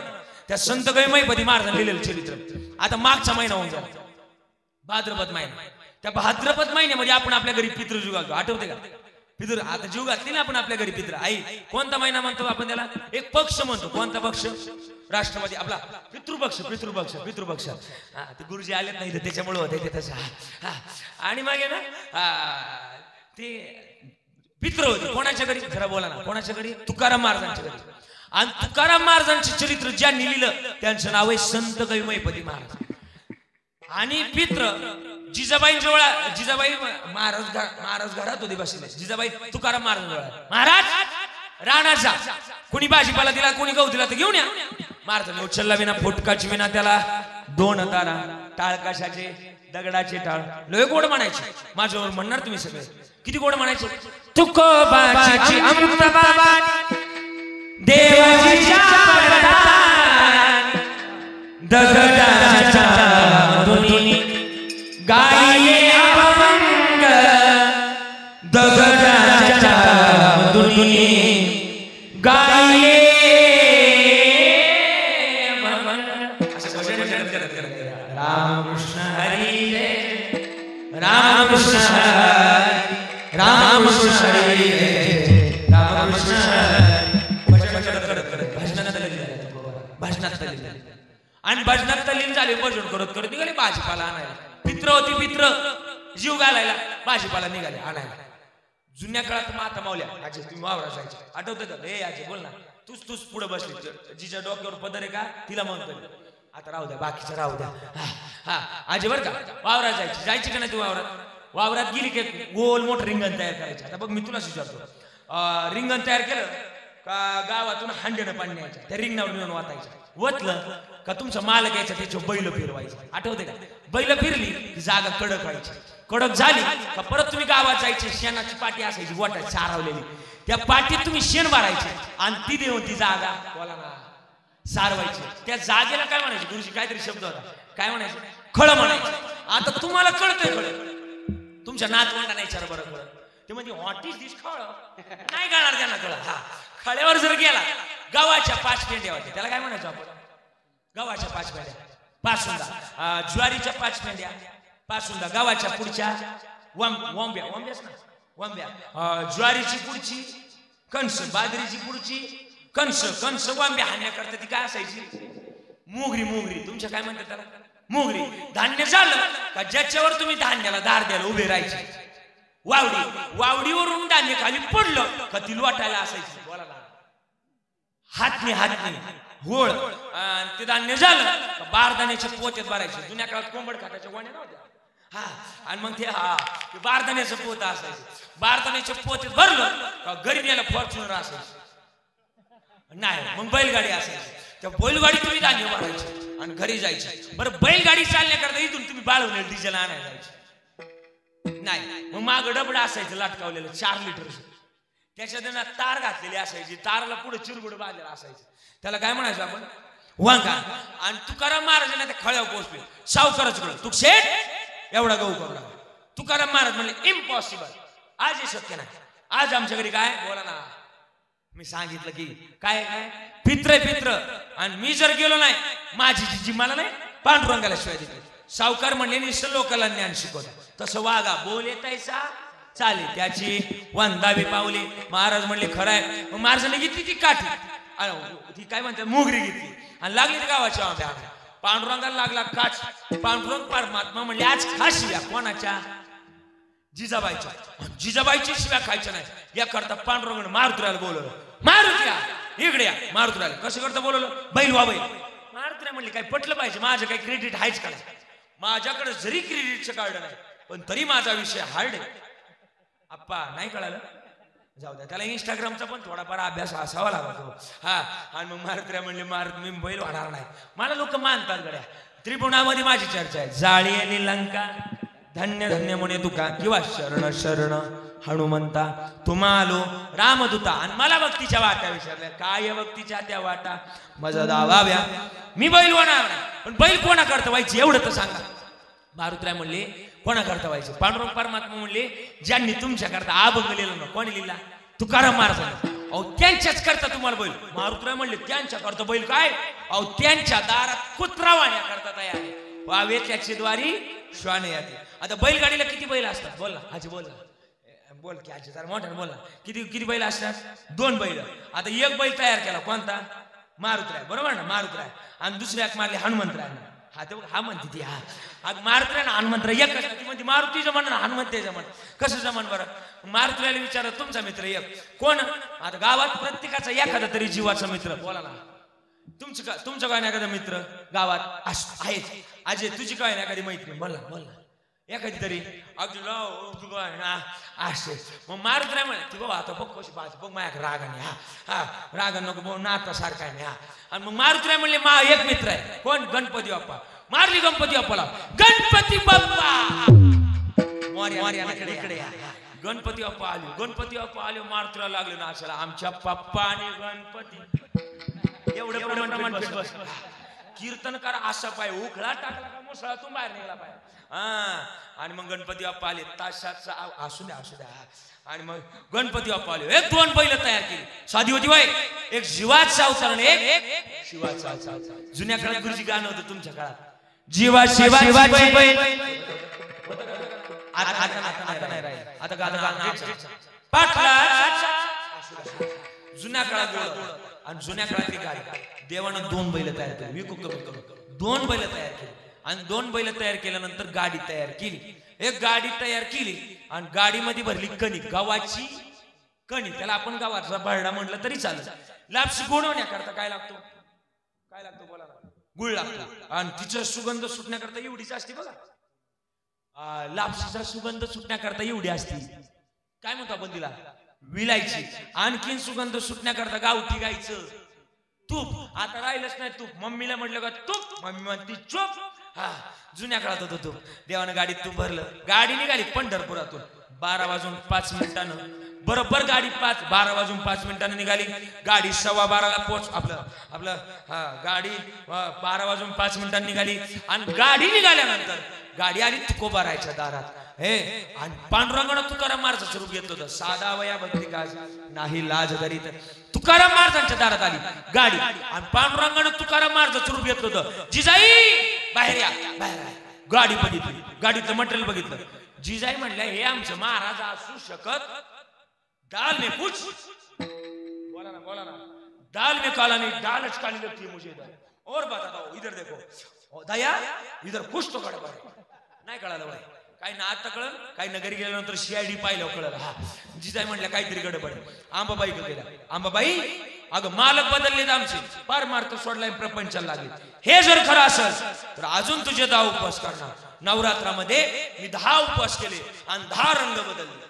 त्या संत गैमयपदी महाराजांनी लिहिलेलं चरित्र आता मागचा महिना होऊन झाला भाद्रपद महिना त्या भाद्रपद महिन्यामध्ये आपण आपल्या घरी पितृ जीव घालतो आठवते का पितृ आता जीव घातली ना आपण आपल्या घरी पितृ आई कोणता महिना म्हणतो आपण त्याला एक पक्ष म्हणतो कोणता पक्ष राष्ट्रवादी आपला पितृपक्ष हा ते गुरुजी आलेत नाही तर त्याच्यामुळे होते ते तसं आणि मग आहे ना ते पितृ होते कोणाच्या घरी जरा बोला ना कोणाच्या घरी तुकाराम महाराजांच्या घरी आणि तुकाराम महाराजांचे चरित्र ज्यांनी लिहिलं त्यांचं नाव आहे संत गैमयपदी महाराज आणि पित्र जिजाबाई महाराज घरात होते बसले जिजाबाई तुकाराम महाराज महाराज राणात जा कोणी भाजीपाला दिला कोणी गहू दिला तर घेऊन या महाराजांनी उचलला विना फुटकाची विना त्याला 2 तारा टाळ कशाचे दगडाचे टाळ लय गोड म्हणायचे माझ्यावर म्हणणार तुम्ही सगळे किती गोड म्हणायचे तुकोबाची अमृत बाबा देवाची दगडाच्या मधुनी गाये अभंग दगडाच्या मधुनी गाये रामकृष्ण हरी जय रामकृष्ण हरी रामकृष्ण हरी जय रामकृष्ण आणि भजनात तल्लीन झाले भजन करत करत निघाले भाजीपाला आणायला पित्र होती पित्र जीव घालायला भाजीपाला निघाले आणायला जुन्या काळात माता मावल्या आजी तुम्ही वावरा जायचे आठवतं का हे आजी बोल ना तूच पुढे बसली जिच्या डोक्यावर पदर आहे का तिला म्हणतो आता राहू द्या बाकीचं राहू द्या हा आजी बरं का वावरा जायची का नाही तू वावरात गेली की गोल मोठं रिंगण तयार करायचं आता बघ मी तुला विचारतो रिंगण तयार केलं का गावातून हांड्यानं पाणी न्यायचं त्या रिंगणावर नेऊन वाटायचं वतलं का तुमचा मालक यायचा त्याच्यावर बैल फिरवायचं आठवते का बैल फिरली की जागा कडक व्हायची कडक झाली का परत तुम्ही गावात जायचे शेणाची पाटी असायची गोठ्यात सारवलेली त्या पाटीत तुम्ही शेण भरायचे आणि ती देऊन ती जागा बोला ना सारवायची त्या जागेला काय म्हणायचे गुरुजी काहीतरी शब्द होता काय म्हणायचं खळ म्हणायचं आता तुम्हाला कळतंय खळ तुमच्या नातवंडांना विचार बरं कळ ते म्हणजे व्हॉट इज दिस खळ नाही कळणार त्यांना कळ हा खळ्यावर जर गेला गव्हाच्या 5 पेंड्या होत्या त्याला काय म्हणायचं आपण गव्हाच्या 5 पेंड्या पासुंदा ज्वारीच्या 5 पेंड्या पासुंदा गव्हाच्या पुढच्या वंब्या ज्वारीची पुढची कणस बाजरीची पुढची कणस वंब्या हाण्याकरता ती काय असायची मोगरी तुमच्या काय म्हणतात त्याला मोगरी धान्य झालं का ज्याच्यावर तुम्ही धान्याला दार द्यायला उभे राहायचे वावडीवरून धान्य खाली पडलं का ती लोटायला असायची बोला ना हातनी होळ ते धान्य झालं बारदाण्याच्या पोत्यात भरायचे जुन्या काळात कोंबड खाटाच्या गोण्या नव्हत्या आणि मग ते बारदाण्याचं पोत असायचं बारदाण्याच्या पोत्यात भरलं का घरी न्यायला फॉर्च्युनर असायची नाही मग बैलगाडी असायची त्या बैलगाडी तुम्ही धान्य भरायचे आणि घरी जायचे बरं बैलगाडी चालण्याकरता इथून तुम्ही बाळवलेलं डिझेल आणायला जायचे नाही मग माग डबडा असायचं लटकावलेलं 4 लिटरचं त्याच्यात तार घातलेली असायची ताराला पुढे चिरगुड बांधलेला असायचं त्याला काय म्हणायचं आपण वांगा आणि तुकाराम महाराजांना त्या खळ्यावर पोहोचले सावकारच कळ तू शेठ एवढा गहू कवडा तुकाराम महाराज म्हणले इम्पॉसिबल आज हे शक्य नाही आज आमच्या घरी काय बोला ना मी सांगितलं की काय पित्र आणि मी जर गेलो नाही माझी जी मला नाही पांडुरंगाला शिवाय देते सावकार म्हणले निश्चित लोकांना ज्ञान शिकवता तसं वागा बोले तैसा चाले त्याची वंदावी पावली महाराज म्हणले खरं आहे मग महाराजांनी घेतली ती काठी ती काय म्हणतात मोगरी घेतली आणि लागली ती गावाच्या पांडुरंगाला लागला काच. पांडुरंग परमात्मा म्हणले आज खा शिव्या. कोणाच्या? जिजाबाईच्या. जिजाबाईची शिव्या खायच्या नाही या करता पांडुरंगाने मारुतीला बोलवलं. मारुतीला इकडे या. मारुतीला कसं करता बोलवलं? बैल वा बैल. मारुतीला म्हणले काय पटलं पाहिजे, माझं काही क्रेडिट आहेच का? माझ्याकडे जरी क्रेडिटचं कार्ड नाही पण तरी माझा विषय हार्ड आहे. आप्पा नाही कळालं? जाऊ द्या, त्याला इंस्टाग्रामचा पण थोडाफार अभ्यास असावा लागतो. हा. आणि मग मारुतीला म्हणले मारुती मी बैल होणार नाही. मला लोक मानतात गड्या. त्रिपुणामध्ये माझी चर्चा आहे. जाळी आणि लंका धन्य धन्य म्हणे तुका किंवा शरण शरण हनुमंता तुम्हालो रामदूता. आणि मला भक्तीच्या वाटा विचारल्या. काय भक्तीच्या त्या वाटा माझा दावाव्या. मी बैल होणार नाही पण बैल कोणा करता व्हायचे एवढं तर सांगा. मारुतीराय म्हणले कोणा करता व्हायचे? पांडुरंग परमात्मा म्हणले ज्यांनी तुमच्या करता अभंग लिहिला ना. कोणी लिहिला? तुकाराम महाराजांनी. अहो त्यांच्याच करता तुम्हाला बैल. मारुतीराय म्हणले त्यांच्या करता बैल काय? अहो त्यांच्या दारात कुत्रा वाण्या करता तयार आहे. वावे त्याची द्वारी श्वाने याते. आता बैलगाडीला किती बैल असतात? बोल ना आजी बोल ना. बोल की आजी जरा मोठ्याने बोल ना. किती किती बैल असतात? 2 बैल. आता एक बैल तयार केला कोणता? मारुतीराय. बरोबर ना? मारुतीराय. आणि दुसरी एक मारली हनुमंतराय. हा ते हा म्हणते ती. हा मारुतीराय ना हनुमंतराय एकच. ती म्हणते मारुती जमन ना हनुमंत जमन. कसं जमन बरं? मारुतीरायला विचार तुमचा मित्र एक कोण? आता गावात प्रत्येकाचा एखादा तरी जीवाचा मित्र. बोला ना. तुमचं काय नाही एखादा मित्र गावात आहेच. अजय तुझी काय नाही एखादी मैत्रीण? बोला बोला एखादी तरी. अगदी असे. मग मारुतीराय म्हणते बाबा आता बघ कशी पाहते बघ माझ्या रागाने. हा हा रागा नको बघ नाता सारखा आहे. हा. आणि मग मारुतीराय म्हणले मा एक मित्र आहे. कोण? गणपती बाप्पा. मारली गणपती बाप्पाला. गणपती बाप्पा इकडे या. गणपती बाप्पा आले. गणपती बाप्पा आले. मारुतीला लागले ना असायला आमच्या पप्पा आणि गणपती एवढं कीर्तनकार असा पाय उखळा टाकला का मुसळातून बाहेर निघाला पाय. हा. आणि मग गणपती बाप्पा आले. ताशाचा असू द्या असू द्या. आणि मग गणपती बाप्पा आले. एक 2 बैल तयार केली. साधी होती बाई. एक जीवाचा अवतार एक शिवाचा अवतार. जुन्या काळात गुरुजी गाणं होतं तुमच्या काळात. जीवा शिवा शिवाची बैल. आता नाही राहील. आता गाणं जुन्या काळात गोळ. आणि जुन्या काळातली गाडी देवानं 2 बैल तयार केली. मी खूप कमी करू 2 बैल तयार केली. आणि 2 बैल तयार केल्यानंतर गाडी तयार केली. एक गाडी तयार केली आणि गाडीमध्ये भरली कणी. गव्हाची कणी. त्याला आपण गव्हाचा भरडा म्हटलं तरी चालेल. लापशी गोडवण्याकरता काय लागतो? काय लागतो बोला ना? गुळ लागतो. आणि तिचा सुगंध सुटण्याकरता एवढीच असते बघा. लापशीचा सुगंध सुटण्याकरता एवढी असते. काय म्हणतो आपण तिला? विलायची. आणखीन सुगंध सुटण्याकरता गावठी गायचं तूप. आता राहिलंच नाही तूप. मम्मीला म्हटलं का तूप? मम्मी म्हणती चूप. हा. जुन्या काळात होतं तूप. देवानं गाडीत तूप भरलं. गाडी निघाली पंढरपुरातून 12 वाजून 5 मिनिटानं. बरोबर गाडी 12 वाजून 5 मिनिटानं निघाली. गाडी 12:15ला पोच आपलं गाडी 12 वाजून 5 मिनिटांनी निघाली. आणि गाडी निघाल्यानंतर गाडी आली तुकोबारायच्या दारात. हे आणि पांडुरंगानं तुकाराम महाराजांचं रूप घेतलं होतं. साधा वया भक्ती काज नाही लाज धरीत. तुकाराम महाराजांच्या दारात आली गाडी. आणि पांडुरंगानं तुकाराम महाराजांचं रूप घेतलं होतं. जिजाई बाहेर या. बाहेर गाडी बघितली. गाडीचं मटेरियल बघितलं. जिजाई म्हणल्या हे आमचं महाराज असू शकत. दाल में कुछ बोला ना. दाल में काला नहीं दालच काली लगती है मुझे. और बताता हूं इधर देखो दया इधर कुछ तो गडबड आहे. नाही कळालं बाई. काही ना आता कळलं. काही नगरी गेल्यानंतर CID पाहिलं कळलं. हा. जिजाई म्हणल्या काहीतरी गडबड आहे. आंबाबाई गेला. आंबाबाई अगं मालक बदललेत आमचे. पारमार्थ सोडलाय प्रपंचाला लागले. हे जर खरं असेल तर अजून तुझे 10 उपवास करणार. नवरात्रामध्ये मी 10 उपवास केले आणि 10 रंग बदलले.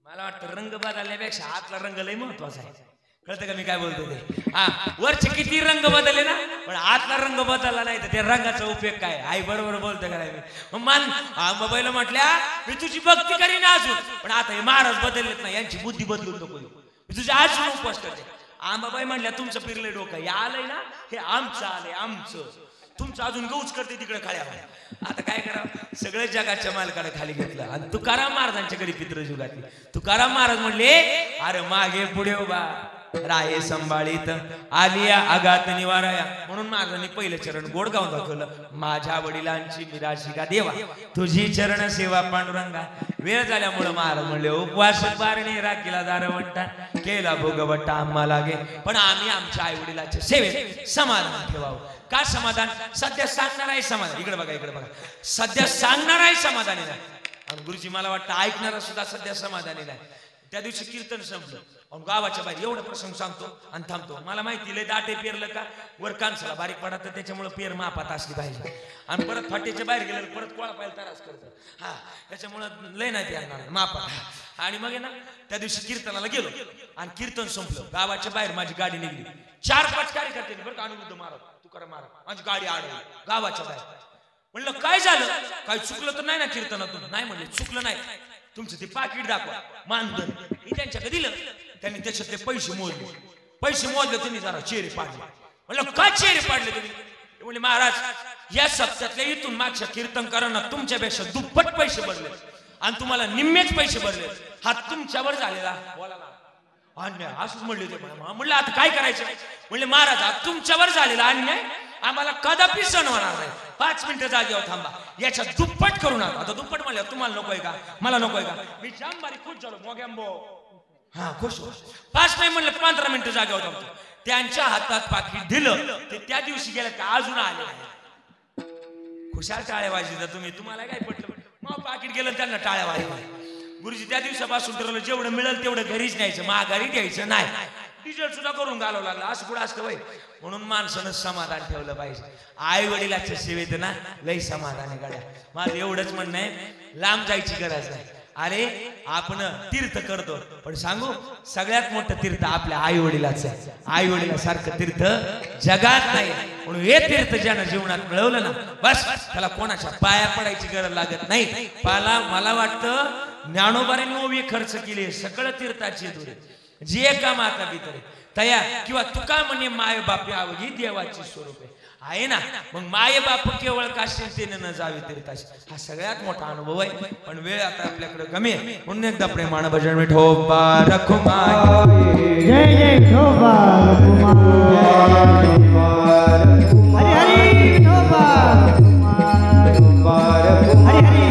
मला वाटतं रंग बदलण्यापेक्षा आतला रंग लय महत्वाचा आहे. कळतं का मी काय बोलतो ते? हा. वरचे किती रंग बदलले ना पण आतला रंग बदलला नाही तर त्या रंगाचा उपयोग काय? आई बरोबर बोलतो का नाही? मग मान मोबाईल म्हटल्या मी तुझी भक्ती करीन अजून पण आता हे महाराज बदललेत ना यांची बुद्धी बदलून नको. मी तुझे अजून उपवास करते. आंबाबाई म्हणल्या तुमचं पिरले डोकं हे आलंय ना हे आमचं आलंय आमचं. तुमचं अजून गौच करते तिकडे खाल्या. आता काय करावं? सगळं जगाच्या मालकाला खाली घेतलं. आणि तुकाराम महाराजांच्या घरी पितृ जुगातली. तुकाराम महाराज म्हणले अरे मागे पुढे उभा राहे संभाळीत आलिया आगात निवाराया. म्हणून महाराजांनी पहिलं चरण गोड गाऊन दाखवलं. माझ्या वडिलांची मिराशी का देवा तुझी चरण सेवा पांडुरंगा. वेळ झाल्यामुळे महाराज म्हणले उपवास बारणे राखीला दारवंटा केला भोगवटा आम्हा लागे. पण आम्ही आमच्या आई वडिलांच्या सेवेत समाधान ठेवावं. का समाधान? सध्या सांगणार आहे समाधान. इकडे बघा इकडे बघा. सध्या सांगणार आहे समाधानी नाही. आणि गुरुजी मला वाटतं ऐकणारा सुद्धा सध्या समाधानी नाही. त्या दिवशी कीर्तन संपलं गावाच्या बाहेर एवढा प्रसंग सांगतो आणि थांबतो. मला माहिती लय दाटे पेरलं का वर कांसला बारीक पडा तर त्याच्यामुळे पेर मापात असली पाहिजे. आणि परत फाटेच्या बाहेर गेलं परत कोळा पाहिजे तरास करतो. हा त्याच्यामुळं लय नाही पेरणार मापात. आणि मग ना त्या दिवशी कीर्तनाला गेलो आणि कीर्तन संपलं. गावाच्या बाहेर माझी गाडी निघली. 4-5 कार्यकर्ते बरं का अनिरुद्ध महाराज तुकाराम महाराज माझी गाडी अडवली गावाच्या बाहेर. म्हणलं काय झालं? काही चुकलं तर नाही ना कीर्तनातून? नाही म्हणले चुकलं नाही. तुमचं ते पाकिट दाखवा मानधन. मी त्यांच्याकडे दिलं. त्यांनी त्याच्यातले पैसे मोजले. पैसे मोजले त्यांनी जरा चेहरे पाडले. म्हणलं काय चेहरे पाडले तुम्ही? म्हणजे महाराज या सप्त्यातल्या इथून मागच्या कीर्तनकारांना तुमच्यापेक्षा दुप्पट पैसे भरले आणि तुम्हाला निम्मेच पैसे भरले. हा तुमच्यावर झालेला अन्याय असंच म्हणले ते. म्हणलं आता काय करायचं? म्हणले महाराज तुमच्यावर झालेला अन्याय आम्हाला कदापि सण होणार नाही. 5 मिनिटं जागेवर थांबा. याच्या दुप्पट करू नका. आता दुप्पट म्हणलं तुम्हाला नकोय का? मला नकोय का? मी जाम बारी खुश झालो मोगॅम्बो. हा खुश 5 नाही म्हणलं 15 मिनिटं जागेवर थांबतो. त्यांच्या हातात पाकिट दिलं ते त्या दिवशी गेलं का अजून आले खुशाल टाळ्या वाजवता तुम्ही. तुम्हाला काय पटलं? मग पाकिट गेलं त्यांना टाळ्या वाजवा. गुरुजी त्या दिवसापासून ठरवलं जेवढं मिळेल तेवढं घरीच न्यायचं माघारी द्यायचं नाही. डिझेल सुद्धा करून घालावं लागलं. असं कुठं असतं वय. म्हणून माणसानं समाधान ठेवलं पाहिजे. आई वडिलाच्या सेवेत ना लई समाधान आहे गाड्या. माझं एवढंच म्हणणं आहे लांब जायची गरज नाही. अरे आपण तीर्थ करतो पण सांगू सगळ्यात मोठं तीर्थ आपल्या आई वडिलाचं आहे. आई वडिलासारखं तीर्थ जगात नाही. म्हणून हे तीर्थ ज्यानं जीवनात मिळवलं ना बस त्याला कोणाच्या पाया पडायची गरज लागत नाही. मला वाटतं ज्ञानोबाने ओवी खर्च केली सगळं तीर्थाची दुरे जे का माता पितरे तया किंवा तुका म्हणे माय बाप यावगी देवाची स्वरूपे आहे ना. मग माय बाप केवळ काशीतेने न जावे तीर्थाशी. हा सगळ्यात मोठा अनुभव आहे. पण वेळ आता आपल्याकडे कमी आहे म्हणून एकदा प्रेमानं भजन विठोबा रखुमाई जय जय विठोबा रखुमाई. हरी हरी विठोबा रखुमाई. हरी हरी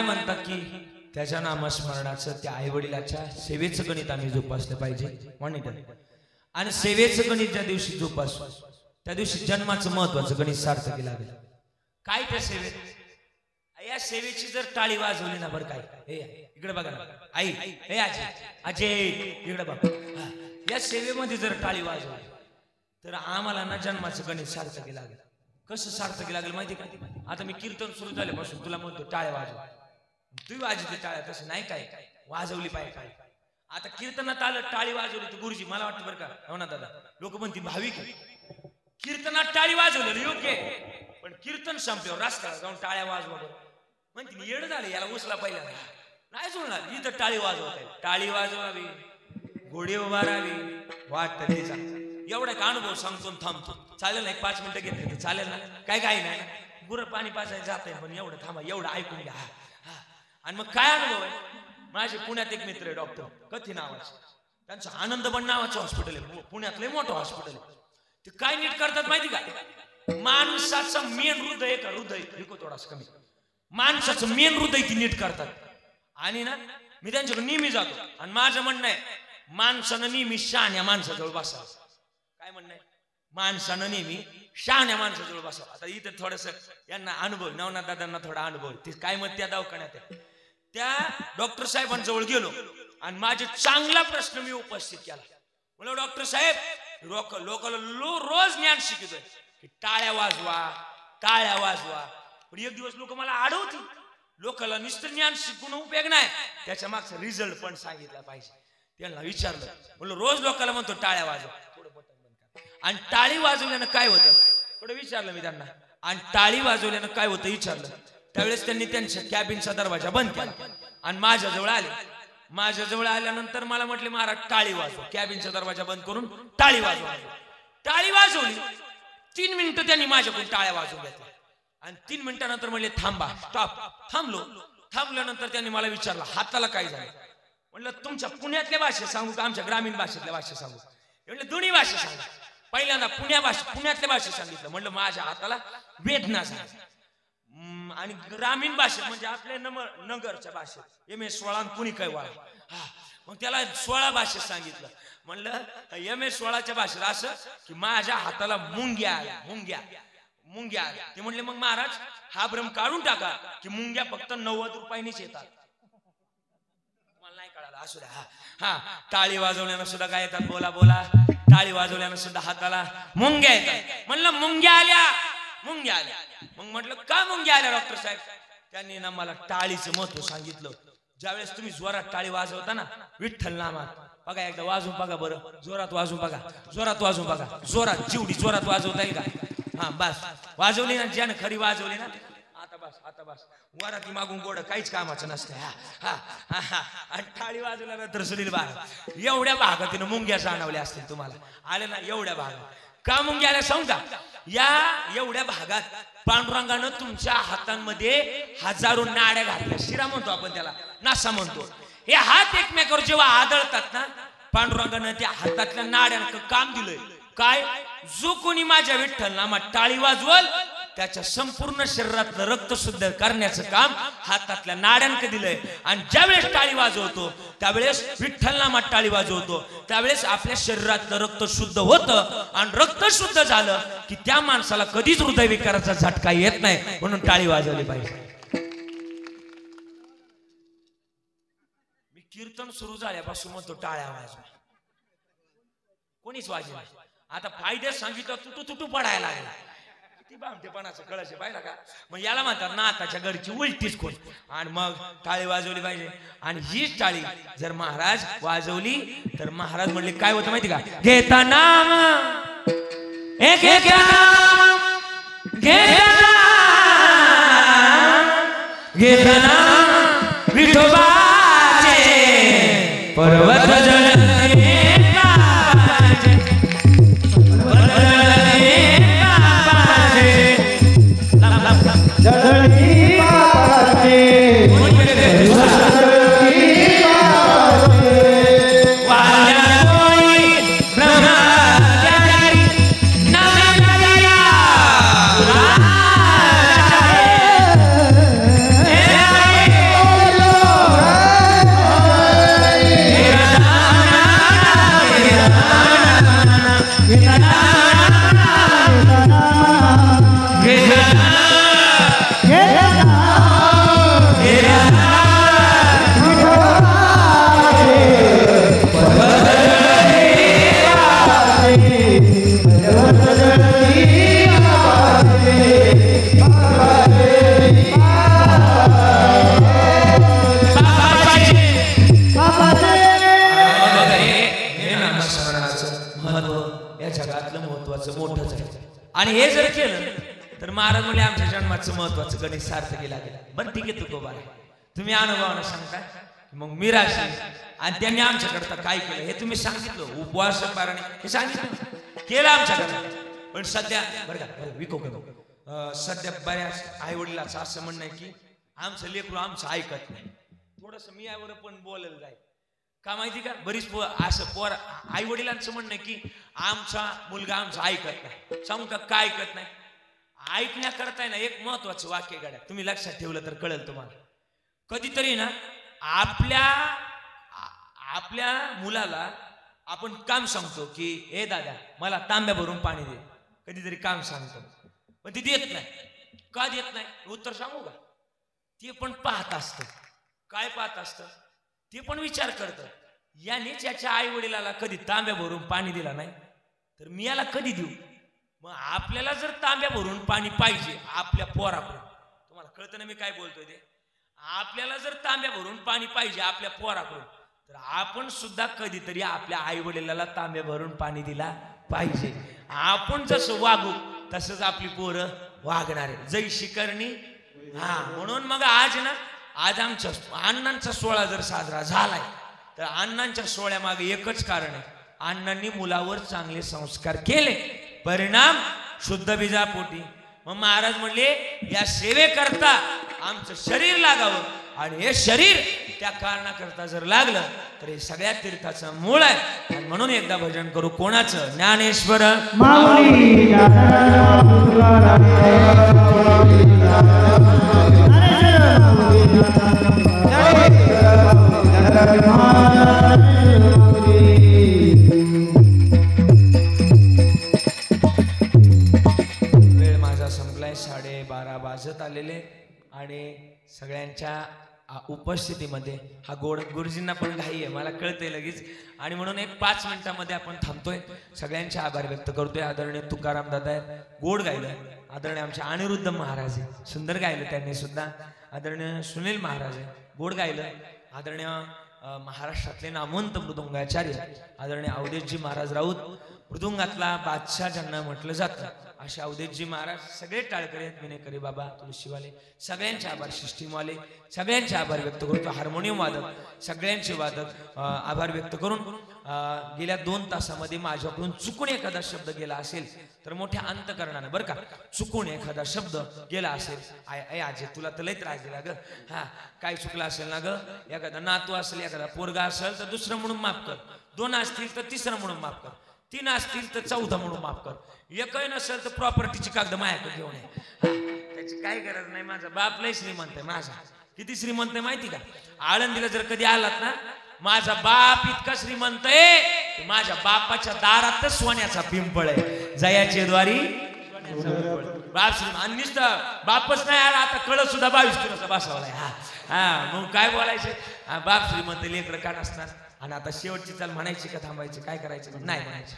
म्हणतात की त्याच्या नामस्मरणाचं त्या आई वडिलाच्या सेवेचं गणित आम्ही जोपासलं पाहिजे. मॉनिटर आणि सेवेचं गणित ज्या दिवशी जोपासू त्या दिवशी जन्माचं महत्वाचं गणित सार्थक लागेल. काय त्या सेवेत या सेवेची जर टाळी वाजवली ना बरं काय हे इकडे बघा आई हे आजी अजय इकडे बघा या सेवेमध्ये जर टाळी वाजवली तर आम्हाला ना जन्माचं गणित सार्थक लागेल. कसं सार्थक लागेल माहिती का? आता मी कीर्तन सुरू झाल्यापासून तुला म्हणतो टाळ्या वाजव तू वाजवते टाळ्या तसं नाही काय वाजवली पाहिजे काय. आता कीर्तनात आलं टाळी वाजवली तर गुरुजी मला वाटतं बरं का हो ना दादा लोक म्हणतील भाविक कीर्तनात टाळी वाजवलं योग्य पण कीर्तन संपल्यावर रस्त्याला जाऊन टाळ्या वाजवा म्हणते येड झाले याला उचला पहिला नाही जुळणार इथं टाळी वाजवत आहे. टाळी वाजवावी घोडे उभारावी वाटतं तिचा एवढा का अनुभव सांगतो थांबतो. चालेल ना 5 मिनिटं घेतले तर चालेल ना काय काही नाही. गुरं पाणी पाजायला जात आहे पण एवढं थांबा एवढं ऐकून घ्या. आणि मग काय अनुभव आहे? माझे पुण्यात एक मित्र आहे डॉक्टर कथी नावाचे त्यांचं आनंदबन नावाचं हॉस्पिटल आहे पुण्यातलं मोठं हॉस्पिटल आहे. ते काय नीट करतात माहिती का? माणसाचं मेन हृदय का हृदय लिखो थोडासा कमी माणसाचं मेन हृदय ती नीट करतात. आणि ना मी त्यांच्याकडे नेहमी जातो आणि माझं म्हणणं आहे माणसानं नेहमी शहाण्या माणसाजवळ बसावं. काय म्हणणं आहे? माणसानं नेहमी शहाण्या माणसाजवळ बसावं. आता इथं थोडस यांना अनुभव, नवनाथ दादांना थोडा अनुभव, ते काय मत त्या दवाखान्यात आहे. त्या डॉक्टर साहेबांजवळ गेलो आणि माझे चांगला प्रश्न मी उपस्थित केला. म्हणलं डॉक्टर साहेब, लोकांना रोज ज्ञान शिकतोय की टाळ्या वाजवा, टाळ्या वाजवा. पण एक दिवस लोक मला अडवतील, लोकांना नुसतं ज्ञान शिकून उपयोग नाही, त्याच्या मागचा रिझल्ट पण सांगितला पाहिजे. त्यांना विचारलं, म्हणलं रोज लोकांना म्हणतो टाळ्या वाजवा, थोडं बटन बंद करा. आणि टाळी वाजवल्यानं काय होतं थोडं विचारलं मी त्यांना. आणि टाळी वाजवल्यानं काय होतं विचारलं. त्यावेळेस त्यांनी त्यांच्या कॅबिनचा दरवाजा बंद केला आणि माझ्याजवळ आले. माझ्याजवळ आल्यानंतर मला म्हटले महाराज टाळी वाजवा. कॅबिनचा दरवाजा बंद करून टाळी वाजवा. टाळी वाजवली. 3 मिनिटं त्यांनी माझ्याकडून टाळ्या वाजवून घेतल्या आणि 3 मिनिटानंतर म्हणले थांबा, स्टॉप. थांबलो. थांबल्यानंतर त्यांनी मला विचारलं हाताला काय झालं. म्हणलं तुमच्या पुण्यातल्या भाषेत सांगू का आमच्या ग्रामीण भाषेतल्या भाषेत सांगू. म्हणलं दोन्ही भाषेत सांगा. पहिल्यांदा पुण्यातल्या भाषेत सांगितलं. म्हणलं माझ्या हाताला वेदना झाली. आणि ग्रामीण भाषेत म्हणजे आपल्या नगरच्या भाषेत MS16 कुणी काय वाळा. मग त्याला 16 भाषेत सांगितलं. म्हणलं MS16च्या भाषेत असं की माझ्या हाताला मुंग्या आल्या, मुंग्या आल्या. ते म्हणले मग महाराज हा भ्रम काढून टाका की मुंग्या फक्त 90 रुपयांनीच येतात. मला नाही कळालं, असू द्या. हा टाळी वाजवल्यानं सुद्धा काय येतात, बोला बोला. टाळी वाजवल्यानं सुद्धा हाताला मुंग्या येतात. म्हणलं मुंग्या आल्या. मग म्हटलं का मुंग्या आल्या डॉक्टर साहेब. त्यांनी ना मला टाळीचं महत्व सांगितलं. ज्यावेळेस तुम्ही जोरात टाळी वाजवता ना विठ्ठल नामात, बघा एकदा वाजवून बघा बरं, जोरात वाजवून बघा, जोरात वाजवून बघा, जोरात जेवढी जोरात वाजवता येईल का. हा बस वाजवली ना, ज्यानं खरी वाजवली ना, आता बस वराती मागून गोड काहीच कामाचं नसतं. आणि टाळी वाजवल्यानंतर सुनील बाळ एवढ्या भागात तिनं मुंग्या जाणवल्या असतील तुम्हाला. आले ना एवढ्या भागात का मुंग्या आल्या सांगू का. या एवढ्या भागात पांडुरंगानं तुमच्या हातांमध्ये हजारो नाड्या घातल्या. शिरा म्हणतो आपण त्याला, नासा म्हणतो. हे हात एकमेकावर जेव्हा आदळतात ना, पांडुरंगानं त्या हातातल्या नाड्यांना काम दिलंय काय. जो कोणी माझ्या विठ्ठल नामात टाळी वाजवल त्याच्या संपूर्ण शरीरातलं रक्त शुद्ध करण्याचं काम हातातल्या नाड्यांक दिलंय. आणि ज्यावेळेस टाळी वाजवतो त्यावेळेस विठ्ठल नामात टाळी वाजवतो त्यावेळेस आपल्या शरीरातलं रक्त शुद्ध होतं. आणि रक्त शुद्ध झालं की त्या माणसाला कधीच हृदयविकाराचा झटका येत नाही. म्हणून टाळी वाजवली पाहिजे. मी कीर्तन सुरू झाल्यापासून म्हणतो टाळ्या वाजवा, कोणीच वाजवा. आता फायदे सांगितलं तुटू पडायला लागला. किती बामटेपणाचं कळायचं पाहिलं का. मग याला म्हणतात ना आताच्या घरची उलटीच कोण. आणि मग टाळी वाजवली पाहिजे. आणि हीच टाळी जर महाराज वाजवली तर महाराज म्हणले काय होतं माहिती का. घेता नाम घेता नाम विठोबाचे पर्वत जळले आणि हे जर केलं तर महाराज म्हणजे आमच्या जन्माचं महत्वाचं गणित सार्थ केला गेला. बरं ठीक आहे तुकोबा तुम्ही अनुभवानं सांगता मग मिराशी आणि त्यांनी आमच्याकरता काय केलं हे तुम्ही सांगितलं. उपवास पारायण हे सांगितलं केलं आमच्याकडे. पण सध्या बरं का विको सध्या बऱ्याच आई वडिलाचं असं म्हणणं आहे की आमचं लेकरू आमचं ऐकत नाही. थोडस मी यावर पण बोलायला जाईल का माहिती का. बरीच असं पोर आई वडिलांचं म्हणणं आहे की आमचा मुलगा आमचं ऐकत नाही. सांगू का काय ऐकत नाही. ऐकण्याकरता ना एक महत्वाचं वाक्य गड्या तुम्ही लक्षात ठेवलं तर कळेल तुम्हाला. कधीतरी ना आपल्या मुलाला आपण काम सांगतो की हे दादा मला तांब्या भरून पाणी दे, कधीतरी काम सांगतो पण ती देत नाही. का देत नाही उत्तर सांगू का? ते पण पाहत असतं. काय पाहत असतं? ते पण विचार करतं, यानेच याच्या आई वडिलाला कधी तांब्या भरून पाणी दिला नाही तर मी याला कधी देऊ. मग आपल्याला जर तांब्या भरून पाणी पाहिजे आपल्या पोराकडून, तुम्हाला कळतं ना मी काय बोलतोय ते? आपल्याला जर तांब्या भरून पाणी पाहिजे आपल्या पोराकडून तर आपण सुद्धा कधीतरी आपल्या आई वडिलाला तांब्या भरून पाणी दिला पाहिजे. आपण जसं वागू तसंच आपली पोरं वागणार आहे. जैशी करणी. हा म्हणून मग आज ना, आज आमच्या अण्णांचा सोहळा जर साजरा झालाय तर अण्णांच्या सोहळ्यामागे एकच कारण आहे, अण्णांनी मुलावर चांगले संस्कार केले, परिणाम शुद्ध बीजापोटी. मग महाराज म्हणले या सेवेकरता आमचं शरीर लागावं आणि हे शरीर त्या कारणाकरता जर लागलं तर हे सगळ्या तीर्थाचं मूळ आहे. आणि म्हणून एकदा भजन करू कोणाचं? ज्ञानेश्वर माऊली वेळ माझा संपलाय, 12:30 वाजत आलेले आणि सगळ्यांच्या उपस्थितीमध्ये हा गोड गुरुजींना पण घाई आहे मला कळतंय लगेच, आणि म्हणून एक 5 मिनिटांमध्ये आपण थांबतोय. सगळ्यांचे आभार व्यक्त करतोय. आदरणीय तुकाराम दादा आहेत, गोड गायलं. आदरणीय आमचे अनिरुद्ध महाराज आहे, सुंदर गायलं त्यांनी सुद्धा. आदरणीय सुनील महाराज आहे, गोड गायलं. आदरणीय महाराष्ट्रातले नामवंत मृदुंगाचार्य आदरणीय अवधेशजी महाराज राऊत, मृदुंगातला बादशाह ज्यांना म्हटलं जातं असे अवधेशजी महाराज, सगळे टाळकरी आहेत, विनेकरी बाबा, तुळशीवाले, सगळ्यांचे आभार. सिस्टीमवाले सगळ्यांचे आभार व्यक्त करतो. हार्मोनियम वादक सगळ्यांचे वादक आभार व्यक्त करून गेल्या 2 तासामध्ये माझ्याकडून चुकून एखादा शब्द गेला असेल तर मोठ्या अंतकरणानं बरं का, चुकून एखादा शब्द गेला असेल, आय आजे तुला तर लय त्रास दिला ग, हा काय चुकलं असेल ना ग, एखादा नातू असेल, एखादा पोरगा असेल तर दुसरं म्हणून माफ कर, 2 असतील तर तिसरं म्हणून माफ कर, 3 असतील तर 4थं म्हणून माफ कर, एकही नसेल तर प्रॉपर्टीची कागद माझ्याकडे घेऊन ये. त्याची काही गरज नाही. माझा बाप लय श्रीमंत आहे. माझा किती श्रीमंत आहे माहिती का? आळंदीला जर कधी आलात ना, माझा बाप इतका श्रीमंत आहे, माझ्या बापाच्या दारातच सोन्याचा पिंपळ आहे, जयाचे द्वारी बाप श्रीमंत. आणि नुसतं बापच नाही आला, आता कळत सुद्धा 22 किलोचा बसवलाय. हा मग काय बोलायचं? बाप श्रीमंत लेकरं का नसणार. आणि आता शेवटची चाल म्हणायची का थांबायची? काय करायचं? नाही म्हणायची.